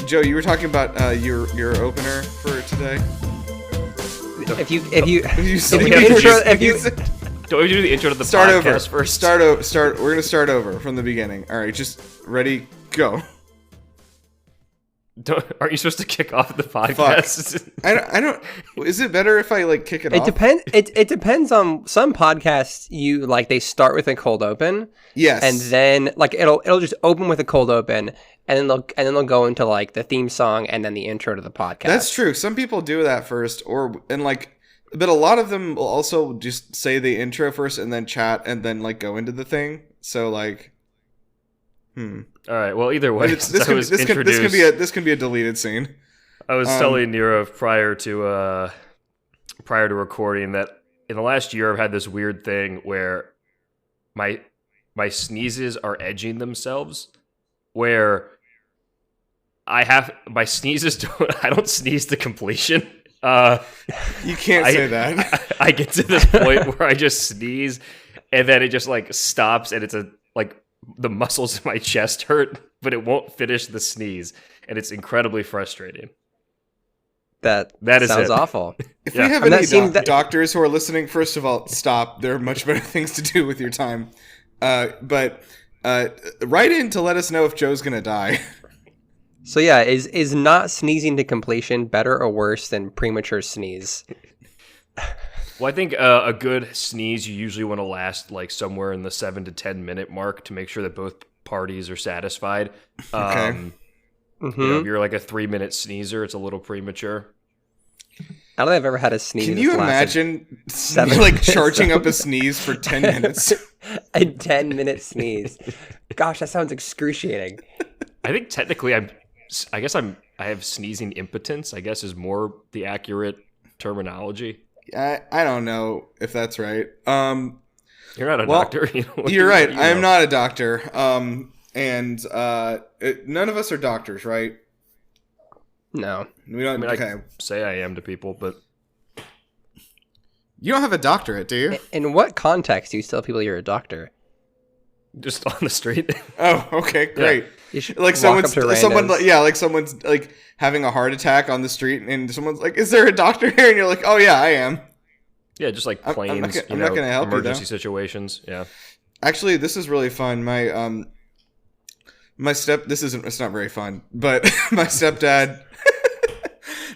Joe, you were talking about your opener for today. If you Don't we do the intro to the start podcast over. first? Start. We're gonna start over from the beginning. All right, just ready, go. Aren't you supposed to kick off the podcast? Fuck. I don't. Is it better if I like kick it off? It depends on some podcasts. They start with a cold open. Yes. And then it'll just open with a cold open, and then they'll go into like the theme song and then the intro to the podcast. That's true. Some people do that first, but a lot of them will also just say the intro first and then chat and then like go into the thing. So like, All right. Well, either way, this can be a deleted scene. I was telling Nira prior to recording that in the last year I've had this weird thing where my sneezes are edging themselves, where I don't sneeze to completion. You can't say that. I get to this point where I just sneeze and then it just like stops and it's the muscles in my chest hurt, but it won't finish the sneeze, and it's incredibly frustrating. That sounds awful. If we have any doctors who are listening, first of all, stop. There are much better things to do with your time. But write in to let us know if Joe's gonna die. So yeah, is not sneezing to completion better or worse than premature sneeze? Well, I think a good sneeze you usually want to last like somewhere in the 7 to 10 minute mark to make sure that both parties are satisfied. Okay. If you're like a 3-minute sneezer, it's a little premature. I don't think I've ever had a sneeze. Can you imagine charging up a sneeze for 10 minutes? A 10-minute sneeze. Gosh, that sounds excruciating. I think technically I have sneezing impotence, I guess is more the accurate terminology. I don't know if that's right. You're not a doctor. You're right. I am not a doctor. And none of us are doctors, right? No. We don't. I can say I am to people, but you don't have a doctorate, do you? In what context do you tell people you're a doctor? Just on the street. Oh, okay, great. Yeah. You should someone's having a heart attack on the street, and someone's like, "Is there a doctor here?" And you're like, "Oh yeah, I am." Yeah, just like planes. I'm not gonna help emergency you, situations. Yeah. Actually, this is really fun. It's not very fun, but my stepdad.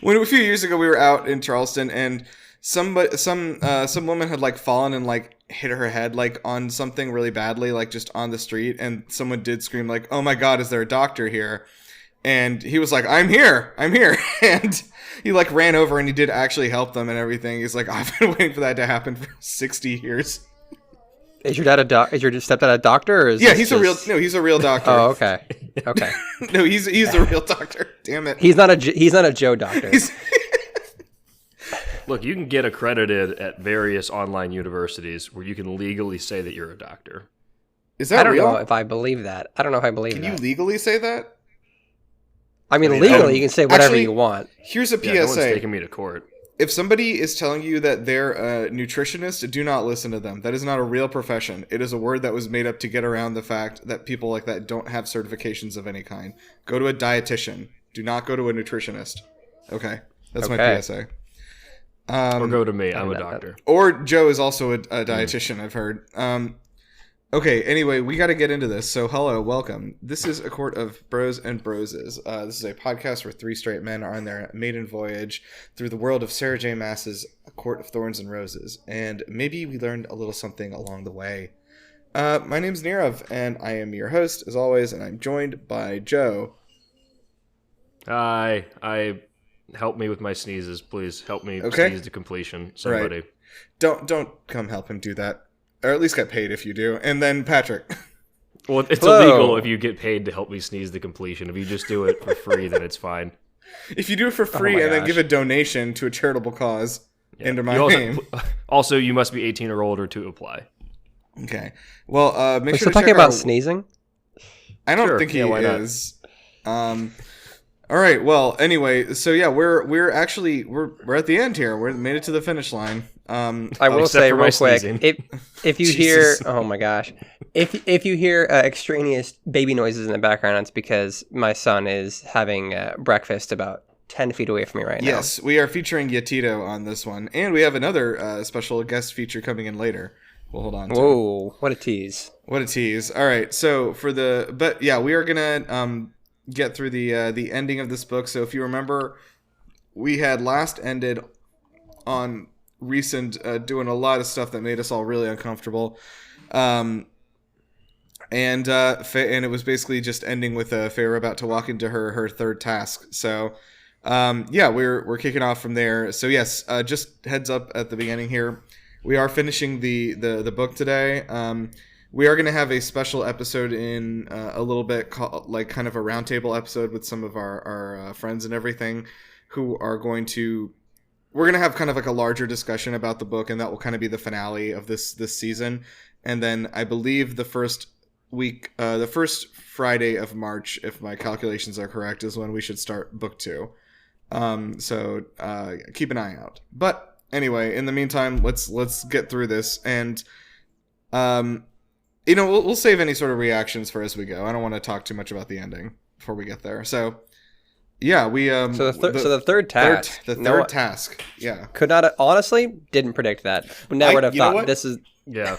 A few years ago we were out in Charleston, and some woman had like fallen and like hit her head like on something really badly, like just on the street, and someone did scream like, "Oh my God, is there a doctor here?" And he was like, I'm here," and he like ran over and he did actually help them and everything. He's like, "I've been waiting for that to happen for 60 years." Is your stepdad a doctor? Or he's a real doctor. Oh, okay. Okay. No, he's a real doctor. Damn it. He's not a Joe doctor. Look, you can get accredited at various online universities where you can legally say that you're a doctor. Is that real? I don't know if I believe that. Can you legally say that? I mean, legally, you can say whatever you want. Here's a PSA. No one's taking me to court. If somebody is telling you that they're a nutritionist, do not listen to them. That is not a real profession. It is a word that was made up to get around the fact that people like that don't have certifications of any kind. Go to a dietitian. Do not go to a nutritionist. Okay. That's my PSA. Or go to me. I'm a doctor. Or Joe is also a dietitian, I've heard. Okay, anyway, we got to get into this. So, hello, welcome. This is A Court of Bros and Broses. This is a podcast where 3 straight men are on their maiden voyage through the world of Sarah J. Maas's A Court of Thorns and Roses. And maybe we learned a little something along the way. My name's Nirav, and I am your host, as always, and I'm joined by Joe. Hi. Help me with my sneezes, please. Help me sneeze to completion. Somebody. Right. Don't come help him do that. Or at least get paid if you do. And then Patrick. Well, it's illegal if you get paid to help me sneeze to completion. If you just do it for free, then it's fine. If you do it for free and then give a donation to a charitable cause under my name. Also, you must be 18 or older to apply. Okay. Well, make sure to talking about sneezing? I don't think he is. All right. Well, anyway, so yeah, we're at the end here. We made it to the finish line. I will Except say for real my quick, sneezing. if you hear, Jesus. oh my gosh, if you hear extraneous baby noises in the background, it's because my son is having breakfast about 10 feet away from me right now. Yes, we are featuring Yatito on this one, and we have another special guest feature coming in later. We'll hold on to. Whoa, what a tease! What a tease! All right, so we are gonna get through the ending of this book. So if you remember, we had last ended on recent doing a lot of stuff that made us all really uncomfortable, and it was basically just ending with Feyre about to walk into her third task. So we're kicking off from there. So yes, just heads up at the beginning here, we are finishing the book today. We are going to have a special episode in a little bit, called, like kind of a roundtable episode with some of our friends and everything, who are going to. We're going to have kind of like a larger discussion about the book, and that will kind of be the finale of this season. And then I believe the first Friday of March, if my calculations are correct, is when we should start book 2. So keep an eye out. But anyway, in the meantime, let's get through this, and we'll save any sort of reactions for as we go. I don't want to talk too much about the ending before we get there. So. Yeah, we So the third task. The third task. Yeah. Could not honestly didn't predict that. But never would have thought this is. Yeah.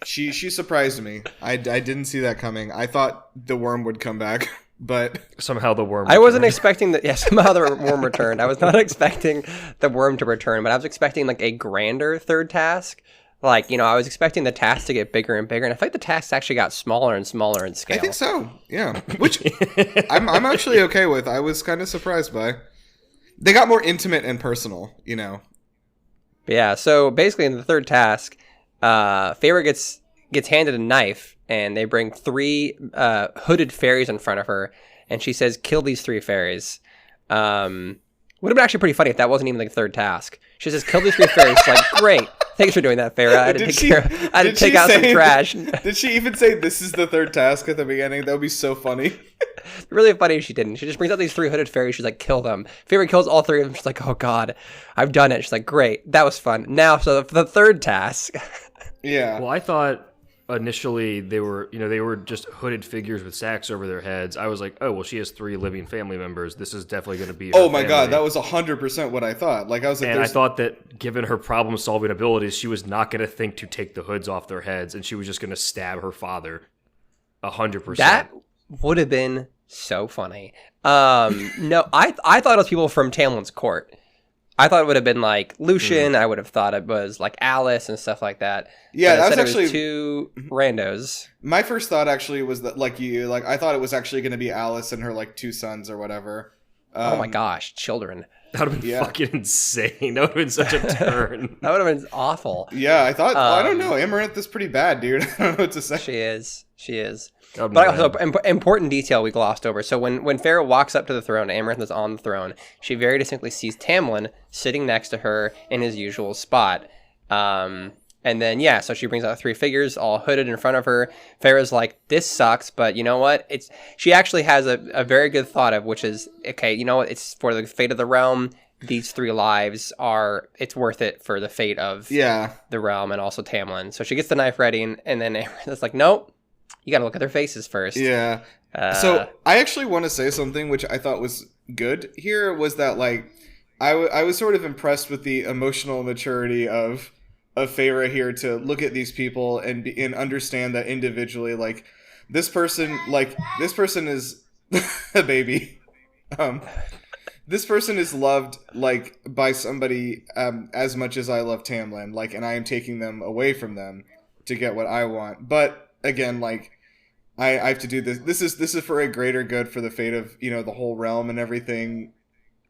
She surprised me. I didn't see that coming. I thought the worm would come back, but somehow the worm. I wasn't expecting that. Yeah, somehow the worm returned. I was not expecting the worm to return, but I was expecting like a grander third task. Like, I was expecting the tasks to get bigger and bigger, and I feel like the tasks actually got smaller and smaller in scale. I think so, yeah. Which I'm actually okay with. I was kind of surprised by. They got more intimate and personal, Yeah, so basically in the third task, Feyre gets handed a knife, and they bring 3 hooded fairies in front of her, and she says, kill these 3 fairies. Would have been actually pretty funny if that wasn't even like the third task. She says, kill these 3 fairies. It's like, great. Thanks for doing that, Feyre. I had to take out some trash. Did she even say this is the third task at the beginning? That would be so funny. Really funny if she didn't. She just brings out these 3 hooded fairies. She's like, kill them. Feyre kills all 3 of them. She's like, oh god, I've done it. She's like, great. That was fun. Now, so the third task. Yeah. Well, I thought initially they were just hooded figures with sacks over their heads. I was like, oh, well, she has 3 living family members. This is definitely going to be her Oh my family. god, that was 100% what I thought. Like I was like, and I thought that given her problem-solving abilities, she was not going to think to take the hoods off their heads, and she was just going to stab her father 100%. That would have been so funny. No, I thought it was people from Tamlin's court. I thought it would have been like Lucian. I would have thought it was like Alice and stuff like that. Yeah, but that was it actually 2 randos. My first thought actually was that I thought it was actually going to be Alice and her like 2 sons or whatever. Oh my gosh, children. That would have been fucking insane. That would have been such a turn. That would have been awful. Yeah, I thought, I don't know. Amaranth is pretty bad, dude. I don't know what to say. She is. But also, important detail we glossed over. So when Feyre walks up to the throne, Amaranth is on the throne. She very distinctly sees Tamlin sitting next to her in his usual spot. And then, so she brings out 3 figures all hooded in front of her. Feyre's like, this sucks, but you know what? She actually has a very good thought of, which is, okay, you know what? It's for the fate of the realm. These 3 lives it's worth it for the fate of the realm and also Tamlin. So she gets the knife ready, and then it's like, nope, you got to look at their faces first. Yeah. So I actually want to say something which I thought was good here was that, like, I was sort of impressed with the emotional maturity of Feyre here to look at these people and understand that individually, like, this person is a baby. This person is loved, like, by somebody as much as I love Tamlin, like, and I am taking them away from them to get what I want. But again, like, I have to do this. This is for a greater good, for the fate of, the whole realm and everything.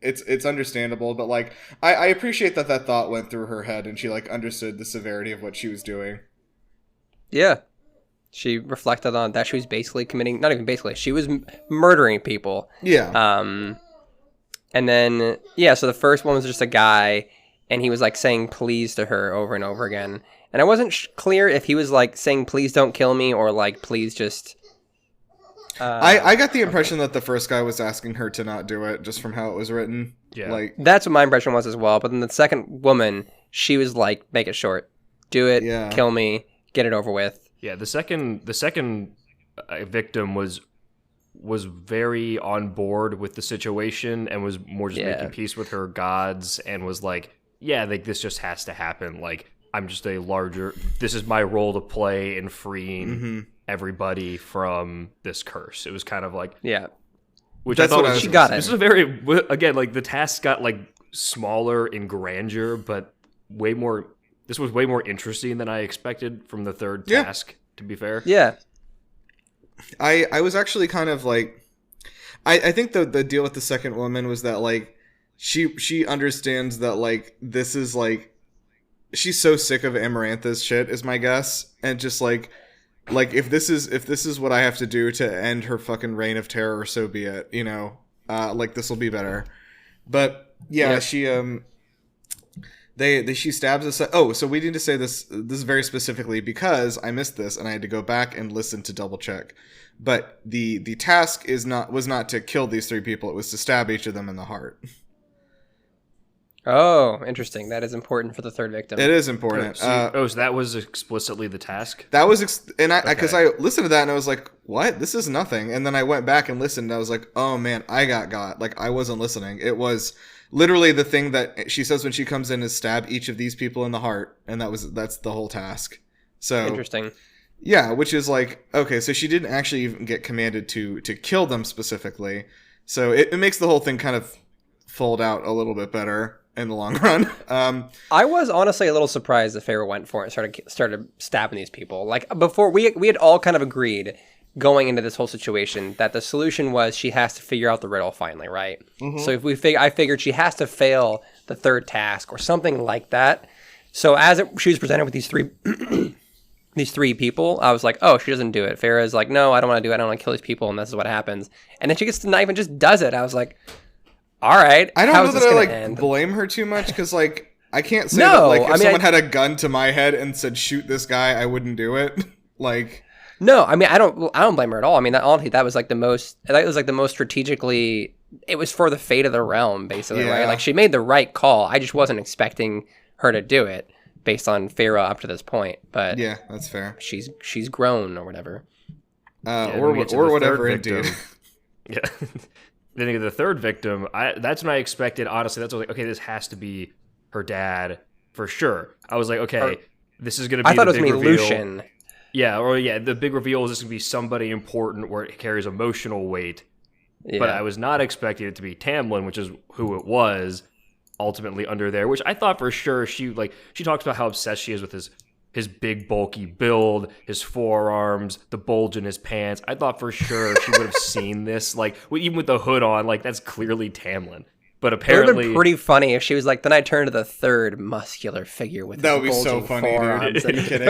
It's understandable, but like I appreciate that thought went through her head and she like understood the severity of what she was doing. Yeah. She reflected on that. She was basically not even basically, she was murdering people. Yeah. And then, so the first one was just a guy, and he was like saying please to her over and over again. And I wasn't clear if he was like saying please don't kill me or like please just... I got the impression that the first guy was asking her to not do it, just from how it was written. Yeah. Like, that's what my impression was as well. But then the second woman, she was like, make it short. Do it. Yeah. Kill me. Get it over with. Yeah, the second victim was very on board with the situation and was more just making peace with her gods and was like, yeah, like this just has to happen. Like I'm just this is my role to play in freeing everybody from this curse. It was kind of like, which That's I thought what was, she got this it. is a very, again, like the task got like smaller in grandeur, but this was way more interesting than I expected from the third task, to be fair. Yeah. I was actually kind of like, I think the deal with the second woman was that like she understands that like this is like she's so sick of Amarantha's shit is my guess, and just like if this is what I have to do to end her fucking reign of terror, so be it, you know. Like this will be better. But yeah, she she stabs us. Oh, so we need to say this very specifically because I missed this and I had to go back and listen to double check. But the task was not to kill these three people, it was to stab each of them in the heart. Oh, interesting. That is important for the third victim. It is important. So that was explicitly the task? That was because I listened to that and I was like, what? This is nothing. And then I went back and listened and I was like, oh man, I got. Like I wasn't listening. It was literally the thing that she says when she comes in is stab each of these people in the heart, and that's the whole task. So interesting. Yeah, which is like, okay, so she didn't actually even get commanded to kill them specifically. So it makes the whole thing kind of fold out a little bit better in the long run. I was honestly a little surprised that Pharaoh went for it and started stabbing these people. Like before, we had all kind of agreed going into this whole situation that the solution was she has to figure out the riddle finally, right? Mm-hmm. So if I figured she has to fail the third task or something like that. So she was presented with these three people, I was like, oh, she doesn't do it. Farrah's like, no, I don't want to do it. I don't want to kill these people, and this is what happens. And then she gets the knife and just does it. I was like, all right. I don't know that I blame her too much because like I can't say that like if someone had a gun to my head and said shoot this guy, I wouldn't do it. Like. No, I mean I don't blame her at all. I mean that was like the most strategically. It was for the fate of the realm, basically, right? Like she made the right call. I just wasn't expecting her to do it based on Pharaoh up to this point. But yeah, that's fair. She's grown or whatever. Or whatever indeed. Yeah. Then the third victim, that's when I expected. Honestly, that's what I was like. Okay, this has to be her dad for sure. I was like, okay, this is gonna be. I thought the it was big gonna be reveal. Lucian. Yeah, the big reveal is this gonna be somebody important where it carries emotional weight. Yeah. But I was not expecting it to be Tamlin, which is who it was ultimately under there. Which I thought for sure she talks about how obsessed she is with his big bulky build, his forearms, the bulge in his pants. I thought for sure she would have seen this, like even with the hood on, like that's clearly Tamlin. But apparently, it would have been pretty funny if she was like, then I turned to the third muscular figure with that would his be so funny, forearms. dude. Are you kidding?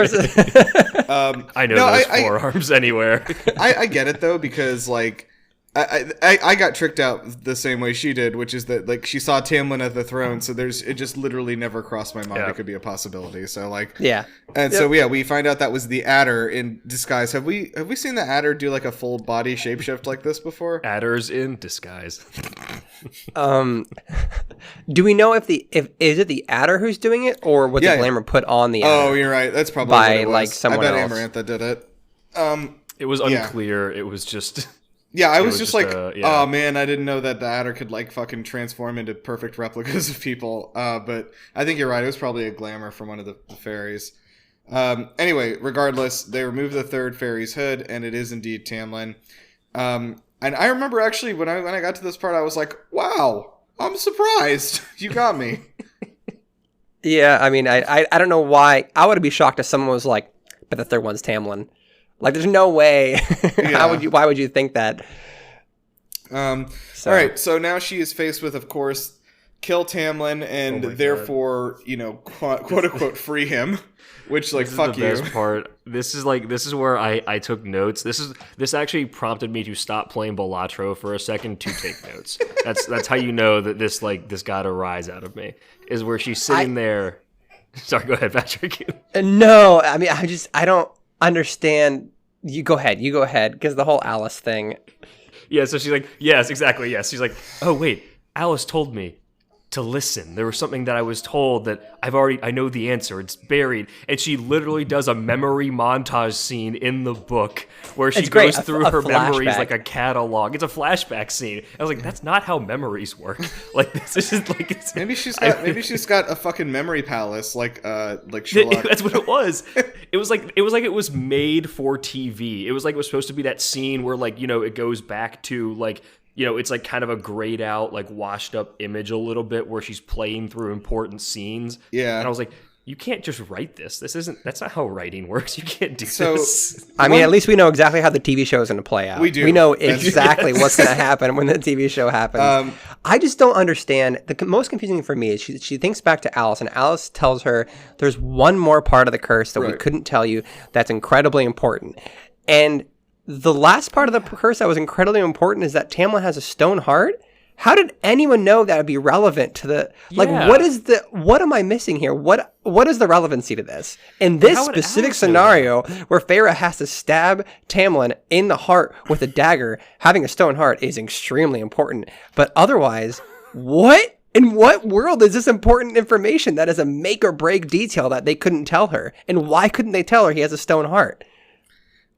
I know those forearms anywhere. I get it though because like. I got tricked out the same way she did, which is that like she saw Tamlin at the throne, so it just literally never crossed my mind it could be a possibility. So like so we find out that was the Adder in disguise. Have we seen the Adder do like a full body shapeshift like this before? Adders in disguise. Do we know if is it the Adder who's doing it, or was the glamour put on the Adder? Oh, you're right. That's probably by what it was. like someone else. I bet Amarantha did it. It was unclear. It was just. Yeah, I was just like, oh man, I didn't know that the Adder could like fucking transform into perfect replicas of people. But I think you're right. It was probably a glamour from one of the fairies. Anyway, regardless, they remove the third fairy's hood, and it is indeed Tamlin. And I remember actually when I got to this part, I was like, wow, I'm surprised. You got me. Yeah, I mean, I don't know why. I would be shocked if someone was like, but the third one's Tamlin. Like, there's no way. Why would you think that? All right, so now she is faced with, of course, kill Tamlin and therefore, quote unquote, free him. Which, like, fuck you. This is the best part. This is where I took notes. This actually prompted me to stop playing Balatro for a second to take notes. That's how you know that this got a rise out of me. Is where she's sitting there. Sorry, go ahead, Patrick. No, I mean, I don't understand. You go ahead, because the whole Alice thing. Yeah, so she's like, yes, exactly, yes. She's like, oh wait, Alice told me to listen. There was something that I was told that I know the answer. It's buried. And she literally does a memory montage scene in the book where she goes through her memories like a catalog. It's a flashback scene. I was like, that's not how memories work. Like, this isn't like it's... Maybe she's got a fucking memory palace like Sherlock. That's what it was. It was like it was made for TV. It was like it was supposed to be that scene where, like, you know, it goes back to, like, you know, it's like kind of a grayed out, like washed up image a little bit where she's playing through important scenes. Yeah. And I was like, you can't just write this. That's not how writing works. You can't do this. I mean, at least we know exactly how the TV show is going to play out. We do. We know exactly what's going to happen when the TV show happens. I just don't understand. The most confusing thing for me is she thinks back to Alice, and Alice tells her there's one more part of the curse that we couldn't tell you that's incredibly important. And the last part of the curse that was incredibly important is that Tamlin has a stone heart. How did anyone know that would be relevant to the, like, what am I missing here? What is the relevancy to this? In this specific scenario where Feyre has to stab Tamlin in the heart with a dagger, having a stone heart is extremely important. But otherwise, in what world is this important information that is a make or break detail that they couldn't tell her? And why couldn't they tell her he has a stone heart?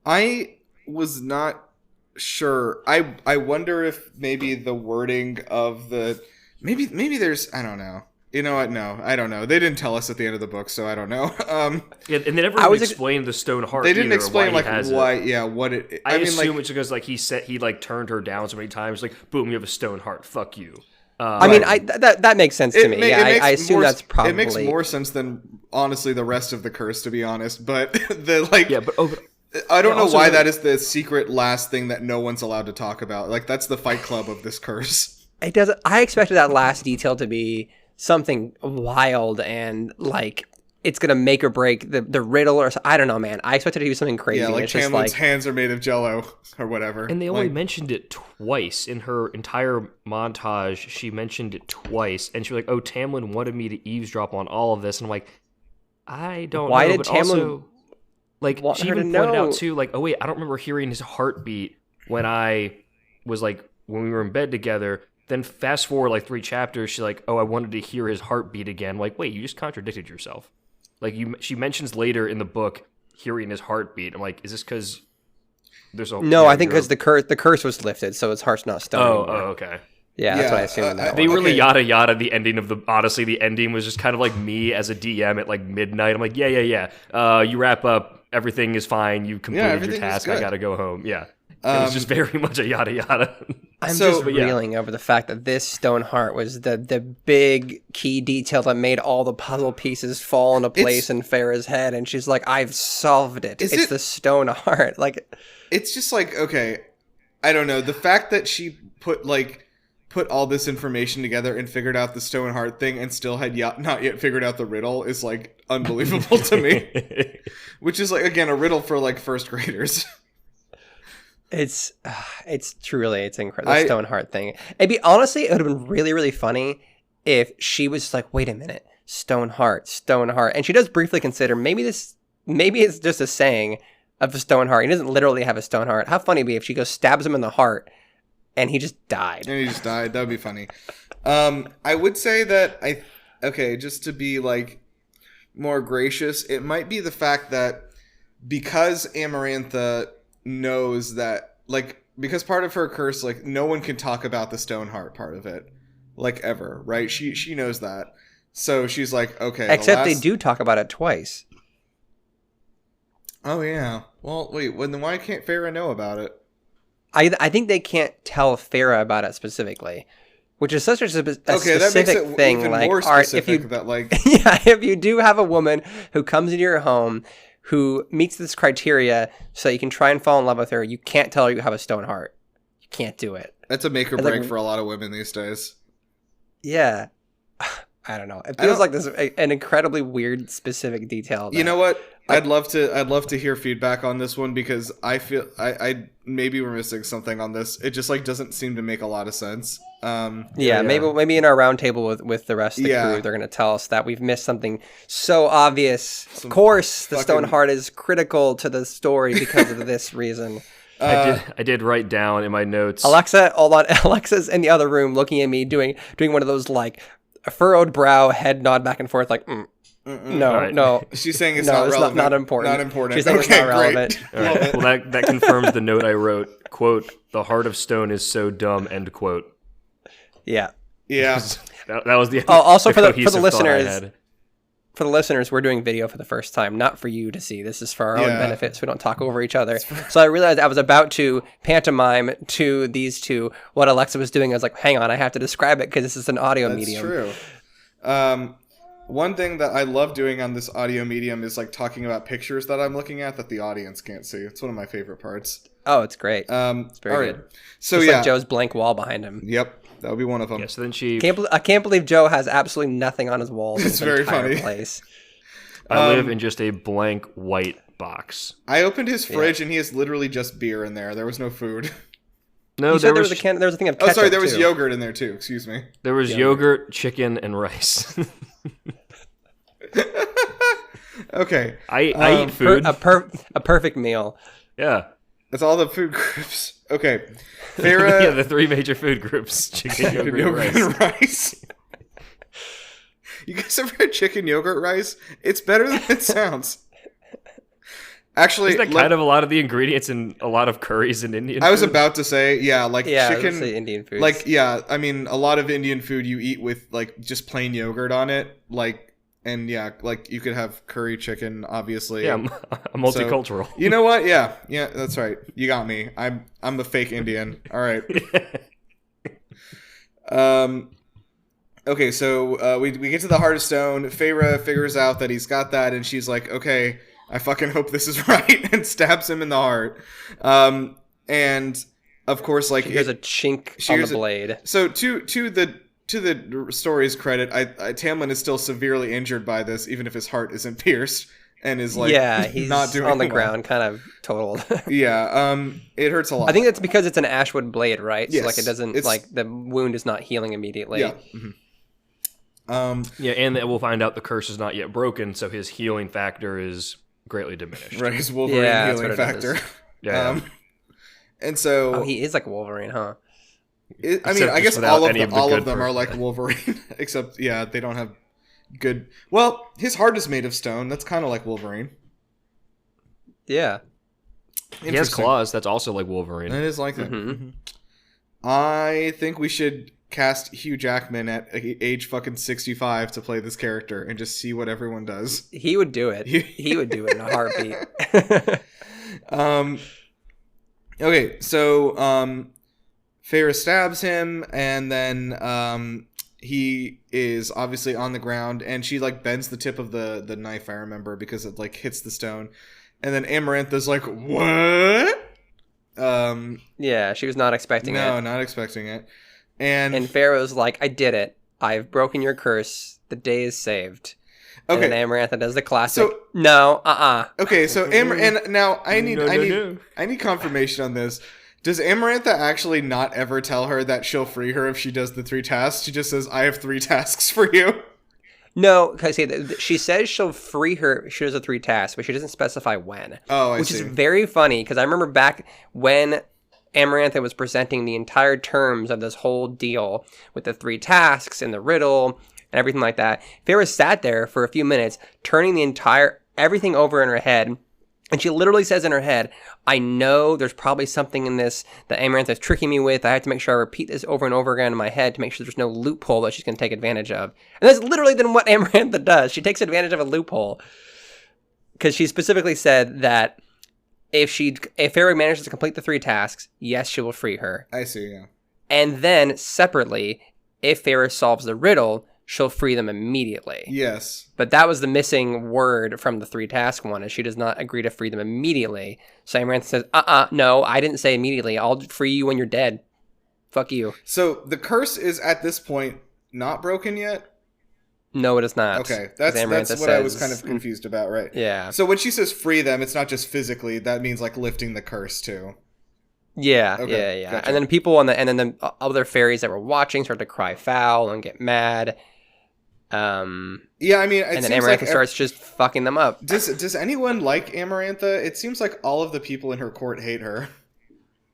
I was not sure. I wonder if maybe the wording of the maybe there's, I don't know. You know what? No, I don't know. They didn't tell us at the end of the book, so I don't know. Yeah, and they never really explained the stone heart. They didn't explain why what it. I assume it's because, like, he like turned her down so many times. Like, boom, you have a stone heart. Fuck you. I mean, that makes sense to me. I assume that's probably... It makes more sense than, honestly, the rest of the curse, to be honest. But I don't know why that is the secret last thing that no one's allowed to talk about. Like, that's the Fight Club of this curse. It doesn't. I expected that last detail to be something wild and, like, it's gonna make or break the riddle, or I don't know, man. I expected it to be something crazy. Yeah, like Tamlin's hands are made of jello or whatever. And they only mentioned it twice in her entire montage. She mentioned it twice, and she was like, "Oh, Tamlin wanted me to eavesdrop on all of this," and I'm like, I don't know. Why did but Tamlin? Also, like, she even pointed out too, like, oh wait, I don't remember hearing his heartbeat when I was like when we were in bed together. Then fast forward like 3 chapters, she's like, oh, I wanted to hear his heartbeat again. I'm like, wait, you just contradicted yourself. Like, she mentions later in the book hearing his heartbeat. I'm like, is this because there's a... No, I think because the curse was lifted, so his heart's not stone anymore. Oh, okay. Yeah, that's what I assumed. They really yada yada the ending of the... Honestly, the ending was just kind of like me as a DM at like midnight. I'm like, yeah. You wrap up. Everything is fine. You completed your task. I gotta go home. Yeah. It was just very much a yada yada. I'm just reeling over the fact that this stone heart was the big key detail that made all the puzzle pieces fall into place in Farrah's head, and she's like, "I've solved it. It's the stone heart." Like, it's just like, okay, I don't know. The fact that she put all this information together and figured out the stone heart thing and still had not yet figured out the riddle is like unbelievable to me. Which is like, again, a riddle for like first graders. It's incredible. The stone heart thing. Honestly, it would have been really, really funny if she was like, wait a minute, stone heart. And she does briefly consider maybe it's just a saying of a stone heart. He doesn't literally have a stone heart. How funny would it be if she goes stabs him in the heart and he just died. That would be funny. I would say that just to be like more gracious, it might be the fact that because Amarantha knows that, like, because part of her curse, like, no one can talk about the stone heart part of it, like, ever, right? She knows that, so she's like, okay. Except they do talk about it twice. Oh yeah. Well, wait. Then why can't Farrah know about it? I think they can't tell Farrah about it specifically, which is such a specific that makes it thing. Even like, more specific if you do have a woman who comes into your home who meets this criteria so you can try and fall in love with her, you can't tell her you have a stone heart. You can't do it. That's a make or break for a lot of women these days. Yeah. I don't know. It feels like this an incredibly weird specific detail. You know what? I'd love to hear feedback on this one because I feel I maybe we're missing something on this. It just like doesn't seem to make a lot of sense. Maybe in our roundtable with the rest of the crew, they're going to tell us that we've missed something so obvious. Of course, the stone heart is critical to the story because of this reason. I did write down in my notes. Alexa, hold on. Alexa's in the other room looking at me doing one of those like a furrowed brow, head nod back and forth, like, no, Right. no. She's saying it's No, not it's relevant. not important. Not important. She's saying it's not relevant. All right. Well, that confirms the note I wrote. Quote, "The heart of stone is so dumb." End quote. Yeah. Yeah. That was the. Oh, also for the cohesive thought I listeners, had. for the listeners, we're doing video for the first time, not for you to see. This is for our own benefit, so we don't talk over each other. So I realized I was about to pantomime to these two what Alexa was doing. I was like, hang on, I have to describe it because this is an audio medium. That's true. One thing that I love doing on this audio medium is like talking about pictures that I'm looking at that the audience can't see. It's one of my favorite parts. Oh, it's great. It's very good. So Just yeah, like Joe's blank wall behind him. Yep, that would be one of them. Yeah. So then she. I can't believe Joe has absolutely nothing on his walls. in It's this very entire funny. Place. I live in just a blank white box. I opened his fridge and he has literally just beer in there. There was no food. No, You said there was a thing of ketchup. Oh, sorry, there was too. yogurt in there too. Excuse me. There was yogurt, chicken, and rice. Okay, I eat food. A perfect meal. Yeah. that's all the food groups. Okay, Farrah. Yeah, the three major food groups: chicken, yogurt, and rice. and rice. You guys ever had chicken yogurt rice? It's better than it sounds. Actually, Isn't that kind of a lot of the ingredients in a lot of curries in Indian I was food? about to say, yeah, like Yeah, I was chicken, gonna say Indian foods. like yeah. I mean, a lot of Indian food you eat with like just plain yogurt on it, like, and yeah, like you could have curry chicken, obviously. Yeah, I'm multicultural. You know what? Yeah, that's right. You got me. I'm a fake Indian. All right. Okay, so we get to the Heart of Stone. Feyre figures out that he's got that, and she's like, okay, I fucking hope this is right, and stabs him in the heart. And of course, like Here's a chink on the blade. So to the story's credit, Tamlin is still severely injured by this, even if his heart isn't pierced, and is like he's not doing on the well. ground, kind of totaled. Yeah, it hurts a lot. I think that's because it's an ashwood blade, right? Yes, So like it doesn't like the wound is not healing immediately. Yeah. Yeah, and we'll find out the curse is not yet broken, so his healing factor is greatly diminished. Right, his Wolverine Yeah, that's healing what it factor. is. Yeah. And so Oh, he is like Wolverine, huh? I mean, Except I guess just all without of any them, of the all good of them are like person. Wolverine, except they don't have good. Well, his heart is made of stone. That's kind of like Wolverine. Yeah. He has Interesting. claws. That's also like Wolverine. It is like that. Mm-hmm. I think we should cast Hugh Jackman at age fucking 65 to play this character and just see what everyone does. He would do it. He would do it in a heartbeat. Okay, so Feyre stabs him, and then he is obviously on the ground, and she like bends the tip of the knife, I remember, because it like hits the stone. And then Amarantha's like, what? Yeah, she was not expecting No, it. not expecting it. And Pharaoh's like, I did it. I've broken your curse. The day is saved. okay, And then Amarantha does the classic. So- No, okay, so and now I need No. I need confirmation on this. Does Amarantha actually not ever tell her that she'll free her if she does the 3 tasks? She just says, I have 3 tasks for you. No, because she says she'll free her. She does the 3 tasks, but she doesn't specify when. Oh, I which see. is very funny because I remember back when Amarantha was presenting the entire terms of this whole deal with the 3 tasks and the riddle and everything like that. Feyre sat there for a few minutes, turning everything over in her head. And she literally says in her head, I know there's probably something in this that Amarantha is tricking me with. I have to make sure I repeat this over and over again in my head to make sure there's no loophole that she's going to take advantage of. And that's literally then what Amarantha does. She takes advantage of a loophole. Because she specifically said that if Feyre manages to complete the 3 tasks, yes, she will free her. I see, yeah. And then, separately, if Feyre solves the riddle, she'll free them immediately. Yes. But that was the missing word from the 3 task one, is she does not agree to free them immediately. So Amarantha says, no, I didn't say immediately. I'll free you when you're dead. Fuck you. So the curse is at this point not broken yet? No, it is not. Okay, that's Amarantha what I was says- kind of confused about, right? Yeah. So when she says free them, it's not just physically, that means like lifting the curse too. Yeah, Okay, yeah. gotcha. And then people the other fairies that were watching start to cry foul and get mad. Yeah, I mean, it And then seems Amarantha like starts just fucking them up. Does anyone like Amarantha? It seems like all of the people in her court hate her,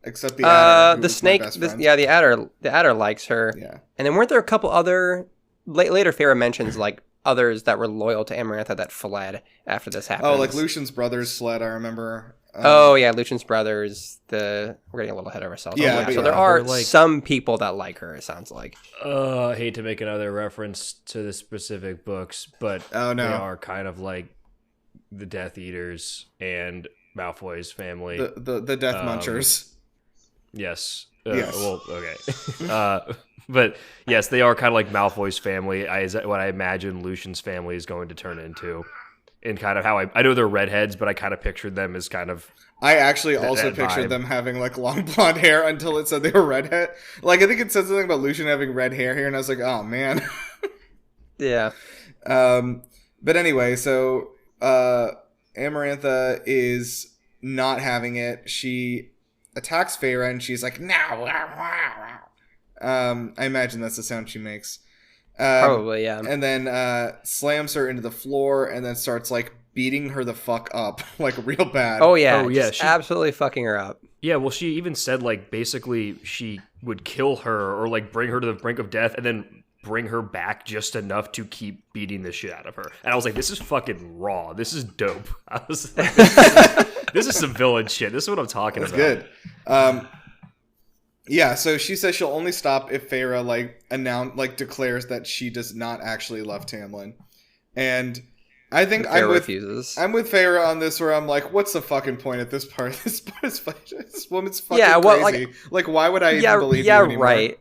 except the Adder, who The was my snake, best friend. the adder likes her. Yeah. And then weren't there a couple other later Farah mentions like others that were loyal to Amarantha that fled after this happened. Oh, like Lucian's brothers fled, I remember. Oh yeah, Lucian's brothers. We're getting a little ahead of ourselves. Yeah, so but there are like, some people that like her. It sounds like. I hate to make another reference to the specific books, but they are kind of like the Death Eaters and Malfoy's family. The Death Munchers. Yes. Yes. Well, okay. But yes, they are kind of like Malfoy's family. What I imagine Lucian's family is going to turn into. And kind of how I know they're redheads, but I kind of pictured them as kind of. I actually also pictured them having like long blonde hair until it said they were redhead. Like I think it said something about Lucian having red hair here, and I was like, oh man. Yeah. But anyway, so Amarantha is not having it. She attacks Feyre, and she's like, no. I imagine that's the sound she makes. Probably, yeah. And then slams her into the floor and then starts like beating her the fuck up like real bad. Oh yeah, absolutely fucking her up. Yeah, well, she even said like basically she would kill her or like bring her to the brink of death and then bring her back just enough to keep beating the shit out of her. And I was like, this is fucking raw. This is dope. I was like, this is some villain shit. This is what I'm talking about. Good. Yeah, so she says she'll only stop if Feyre declares that she does not actually love Tamlin. And I think I'm with Feyre on this, where I'm like, what's the fucking point at this part? This woman's fucking crazy. Like, why would I even believe you anymore? Yeah, right.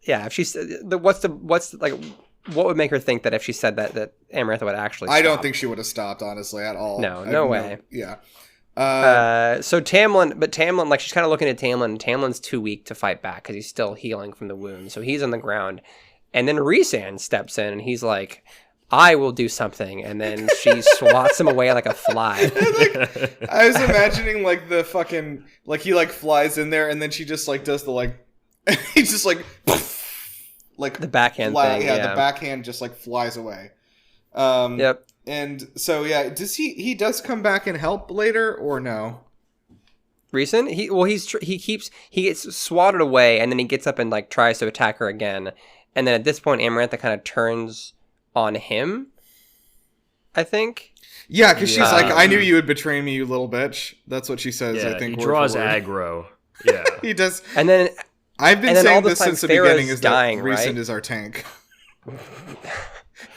Yeah, if she said, what would make her think that if she said that Amarantha would actually stop? I don't think she would have stopped, honestly, at all. No way. Yeah. So Tamlin, like she's kind of looking at Tamlin, and Tamlin's too weak to fight back because he's still healing from the wound. So he's on the ground. And then Rhysand steps in and he's like, I will do something. And then she swats him away like a fly. I was imagining like the fucking, like he like flies in there and then she just like does the like, he's just like the backhand thing. Yeah, the backhand just like flies away. Yep. And so yeah, does he does come back and help later or no? Rhysand? He gets swatted away and then he gets up and like tries to attack her again. And then at this point Amarantha kind of turns on him, I think. Yeah, because she's like, I knew you would betray me, you little bitch. That's what she says, I think. He draws aggro. Yeah. He does. And then I've been saying this since the beginning is dying, that Rhysand right? is our tank.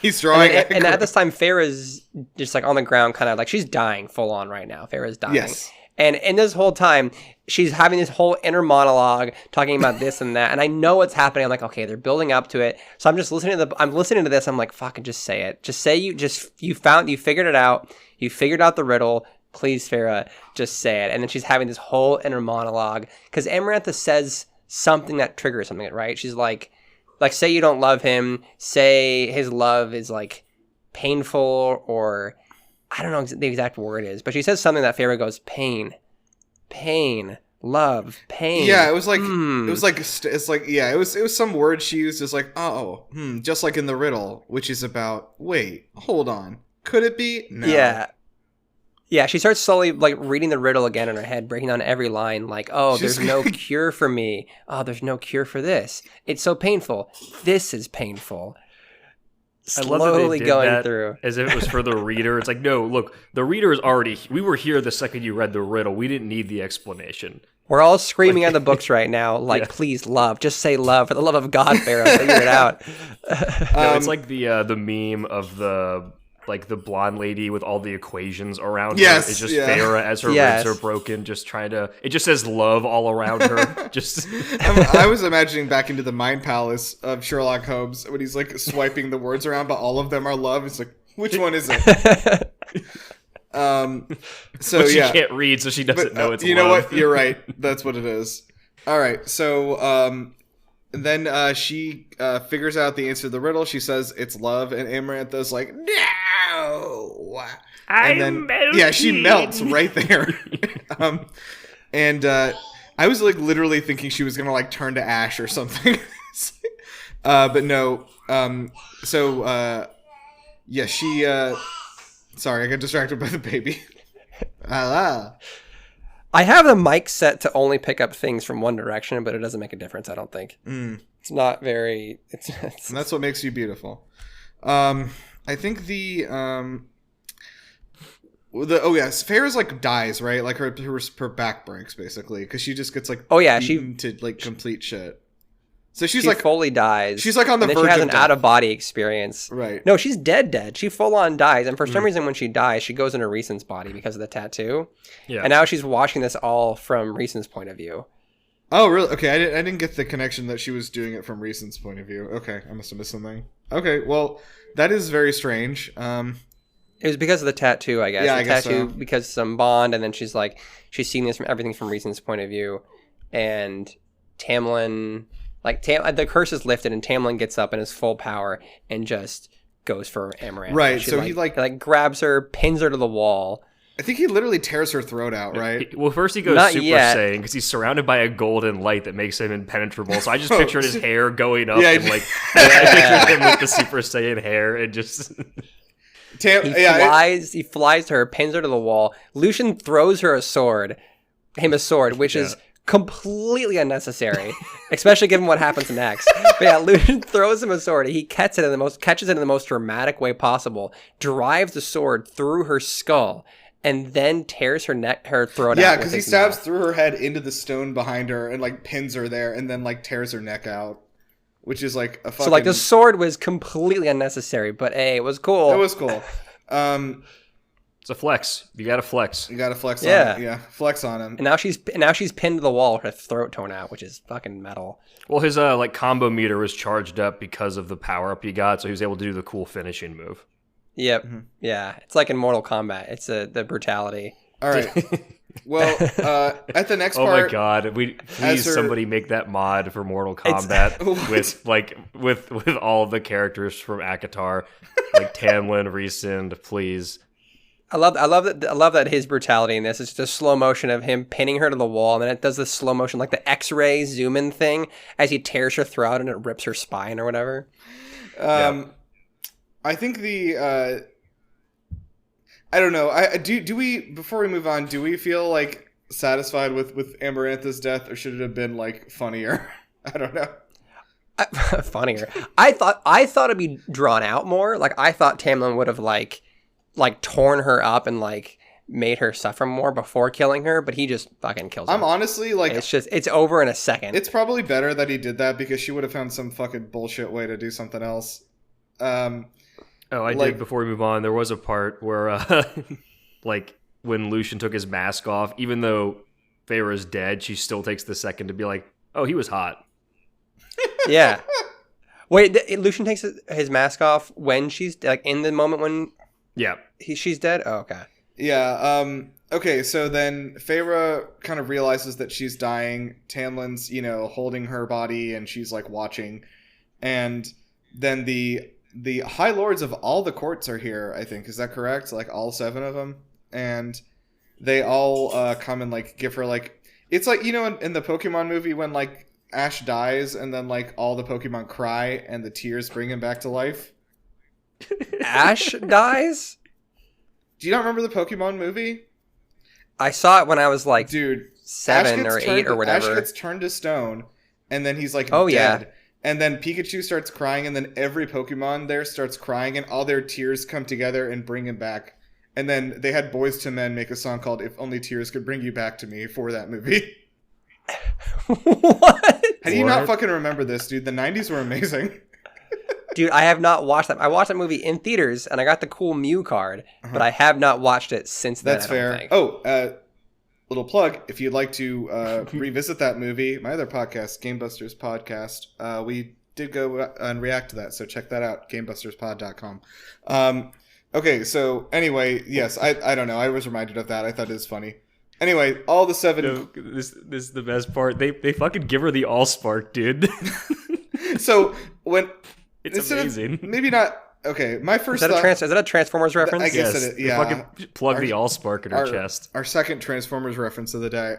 He's drawing and at this time Farah's just like on the ground, kind of like she's dying full on right now. Farah's dying. Yes. And this whole time she's having this whole inner monologue talking about this and that, and I know what's happening. I'm like, okay, they're building up to it. So I'm just listening to this. I'm like, fucking just say it. Just say you figured it out. You figured out the riddle. Please, Farah, just say it. And then she's having this whole inner monologue because Amarantha says something that triggers something, right? She's like say you don't love him, say his love is like painful, or I don't know the exact word is, but she says something that Farah goes, pain, love, pain. Yeah, it was some word she used as like, just like in the riddle, which is about, wait, hold on, could it be? No. Yeah, she starts slowly like reading the riddle again in her head, breaking down every line like, there's no cure for me. Oh, there's no cure for this. It's so painful. This is painful. Slowly going through. As if it was for the reader. It's like, no, look, the reader is already, we were here the second you read the riddle. We didn't need the explanation. We're all screaming at the books right now, like, please, love. Just say love. For the love of God, Farah, figure it out. No, it's like the meme of the blonde lady with all the equations around her. It's just Farah as her ribs are broken, just trying to... It just says love all around her. Just. I was imagining back into the mind palace of Sherlock Holmes when he's like swiping the words around, but all of them are love. It's like, which one is it? But she can't read, so she doesn't know it's love. You know what? You're right. That's what it is. All right. So then she figures out the answer to the riddle. She says it's love, and Amarantha's like, no. I'm melting. Yeah, she melts right there. And I was like literally thinking she was gonna like turn to ash or something. But no. She. Sorry, I got distracted by the baby. I have the mic set to only pick up things from one direction, but it doesn't make a difference, I don't think. It's not very. It's And that's what makes you beautiful. I think Farrah's like dies, right? Like her back breaks basically because she just gets like beaten to like complete shit. So she like fully dies. She's like on the verge verge of death. She has of an out of body experience. Right. No, she's dead. She full on dies, and for some reason, when she dies, she goes into Reason's body because of the tattoo. Yeah. And now she's watching this all from Reason's point of view. Oh, really? Okay, I didn't get the connection that she was doing it from Reason's point of view. Okay, I must have missed something. Okay, well, that is very strange. It was because of the tattoo, I guess. Yeah, the I guess tattoo so. Because some bond, and then she's seeing this from everything from Reason's point of view, and Tamlin, the curse is lifted, and Tamlin gets up in his full power and just goes for Amaranth. Right. She, so he grabs her, pins her to the wall. I think he literally tears her throat out, right? Well, first he goes Not Super yet. Saiyan because he's surrounded by a golden light that makes him impenetrable. So I just pictured his hair going up and I pictured him with the Super Saiyan hair and just... He flies to her, pins her to the wall. Lucian throws her a sword, which is completely unnecessary, especially given what happens next. But yeah, Lucian throws him a sword. He catches it in the most dramatic way possible, drives the sword through her skull, and then tears her throat out. Yeah, because he stabs through her head into the stone behind her and like pins her there, and then like tears her neck out, which is like a fucking... So like the sword was completely unnecessary, but hey, it was cool. It was cool. It's a flex. You gotta flex. You gotta flex on him. Yeah, flex on him. And now she's pinned to the wall, her throat torn out, which is fucking metal. Well, his combo meter was charged up because of the power up he got, so he was able to do the cool finishing move. Yep. Mm-hmm. Yeah. It's like in Mortal Kombat. It's the brutality. All right. Well, at the next part... Oh my god. Please somebody make that mod for Mortal Kombat with all the characters from Akatar. Like Tamlin, Rhysand, please. I love that his brutality in this is just a slow motion of him pinning her to the wall, and then it does this slow motion, like the X-ray zoom in thing as he tears her throat and it rips her spine or whatever. I think I don't know. Do we, before we move on, do we feel like satisfied with Amarantha's death, or should it have been like funnier? I don't know. Funnier. I thought it'd be drawn out more. Like I thought Tamlin would have like torn her up and like made her suffer more before killing her, but he just fucking kills her. I'm honestly like, it's over in a second. It's probably better that he did that because she would have found some fucking bullshit way to do something else. Did before we move on. There was a part where, like, when Lucian took his mask off, even though Farah's dead, she still takes the second to be like, "Oh, he was hot." Yeah. Wait, Lucian takes his mask off when she's like in the moment when she's dead. Oh, okay. Yeah. Okay. So then Farah kind of realizes that she's dying. Tamlin's, holding her body, and she's like watching, and then the High Lords of all the courts are here, I think. Is that correct? Like, all 7 of them? And they all come and, like, give her, like... It's like, in the Pokemon movie when, like, Ash dies and then, like, all the Pokemon cry and the tears bring him back to life. Ash dies? Do you not remember the Pokemon movie? I saw it when I was, like, dude, 7 or 8 or whatever. Ash gets turned to stone, and then he's, like, dead. Yeah. And then Pikachu starts crying, and then every Pokemon there starts crying, and all their tears come together and bring him back. And then they had Boyz II Men make a song called "If Only Tears Could Bring You Back to Me" for that movie. What? How do you not fucking remember this, dude? The 90s were amazing. Dude, I have not watched that. I watched that movie in theaters, and I got the cool Mew card, but I have not watched it since then. That's fair. Oh, little plug, if you'd like to revisit that movie, my other podcast, Gamebusters Podcast, we did go and react to that, so check that out, gamebusterspod.com. Okay, so anyway, yes, I don't know, I was reminded of that. I thought it was funny. Anyway, all the 7... This is the best part. They fucking give her the Allspark, dude. So, when... It's amazing. Maybe not... Okay, my first is that a Transformers reference? I guess yes, it is, yeah. Fucking plug the Allspark in her chest. Our second Transformers reference of the day.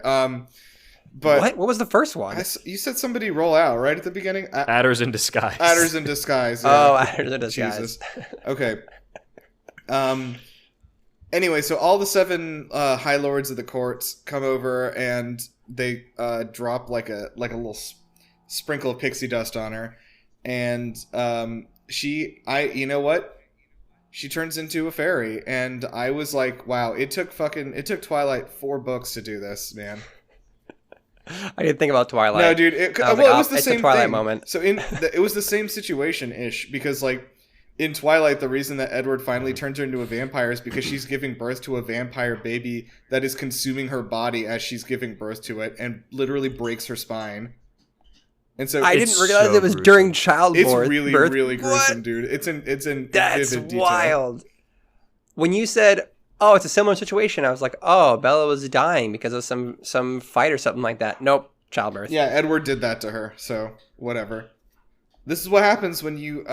But what was the first one? You said somebody roll out right at the beginning. Attors in disguise. Attors in disguise. Yeah. Oh, Attors in disguise. Jesus. Okay. Anyway, so all the 7 High Lords of the courts come over, and they drop like a little sprinkle pixie dust on her, and you know what? She turns into a fairy, and I was like, wow, it took Twilight 4 books to do this, man. I didn't think about Twilight. No, dude. It was the same Twilight thing. moment. So it was the same situation-ish, because like in Twilight, the reason that Edward finally turns her into a vampire is because she's giving birth to a vampire baby that is consuming her body as she's giving birth to it, and literally breaks her spine. And so I didn't realize it was gruesome. during childbirth. It's really gruesome, dude. It's in That's vivid detail. wild. When you said, "Oh, it's a similar situation," I was like, "Oh, Bella was dying because of some fight or something like that." Nope, childbirth. Yeah, Edward did that to her. So whatever. This is what happens when you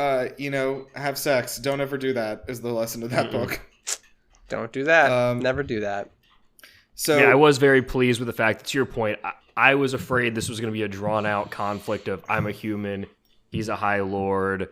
have sex. Don't ever do that. Is the lesson of that book. Don't do that. Never do that. So yeah, I was very pleased with the fact that, to your point, I was afraid this was going to be a drawn-out conflict of I'm a human, he's a High Lord,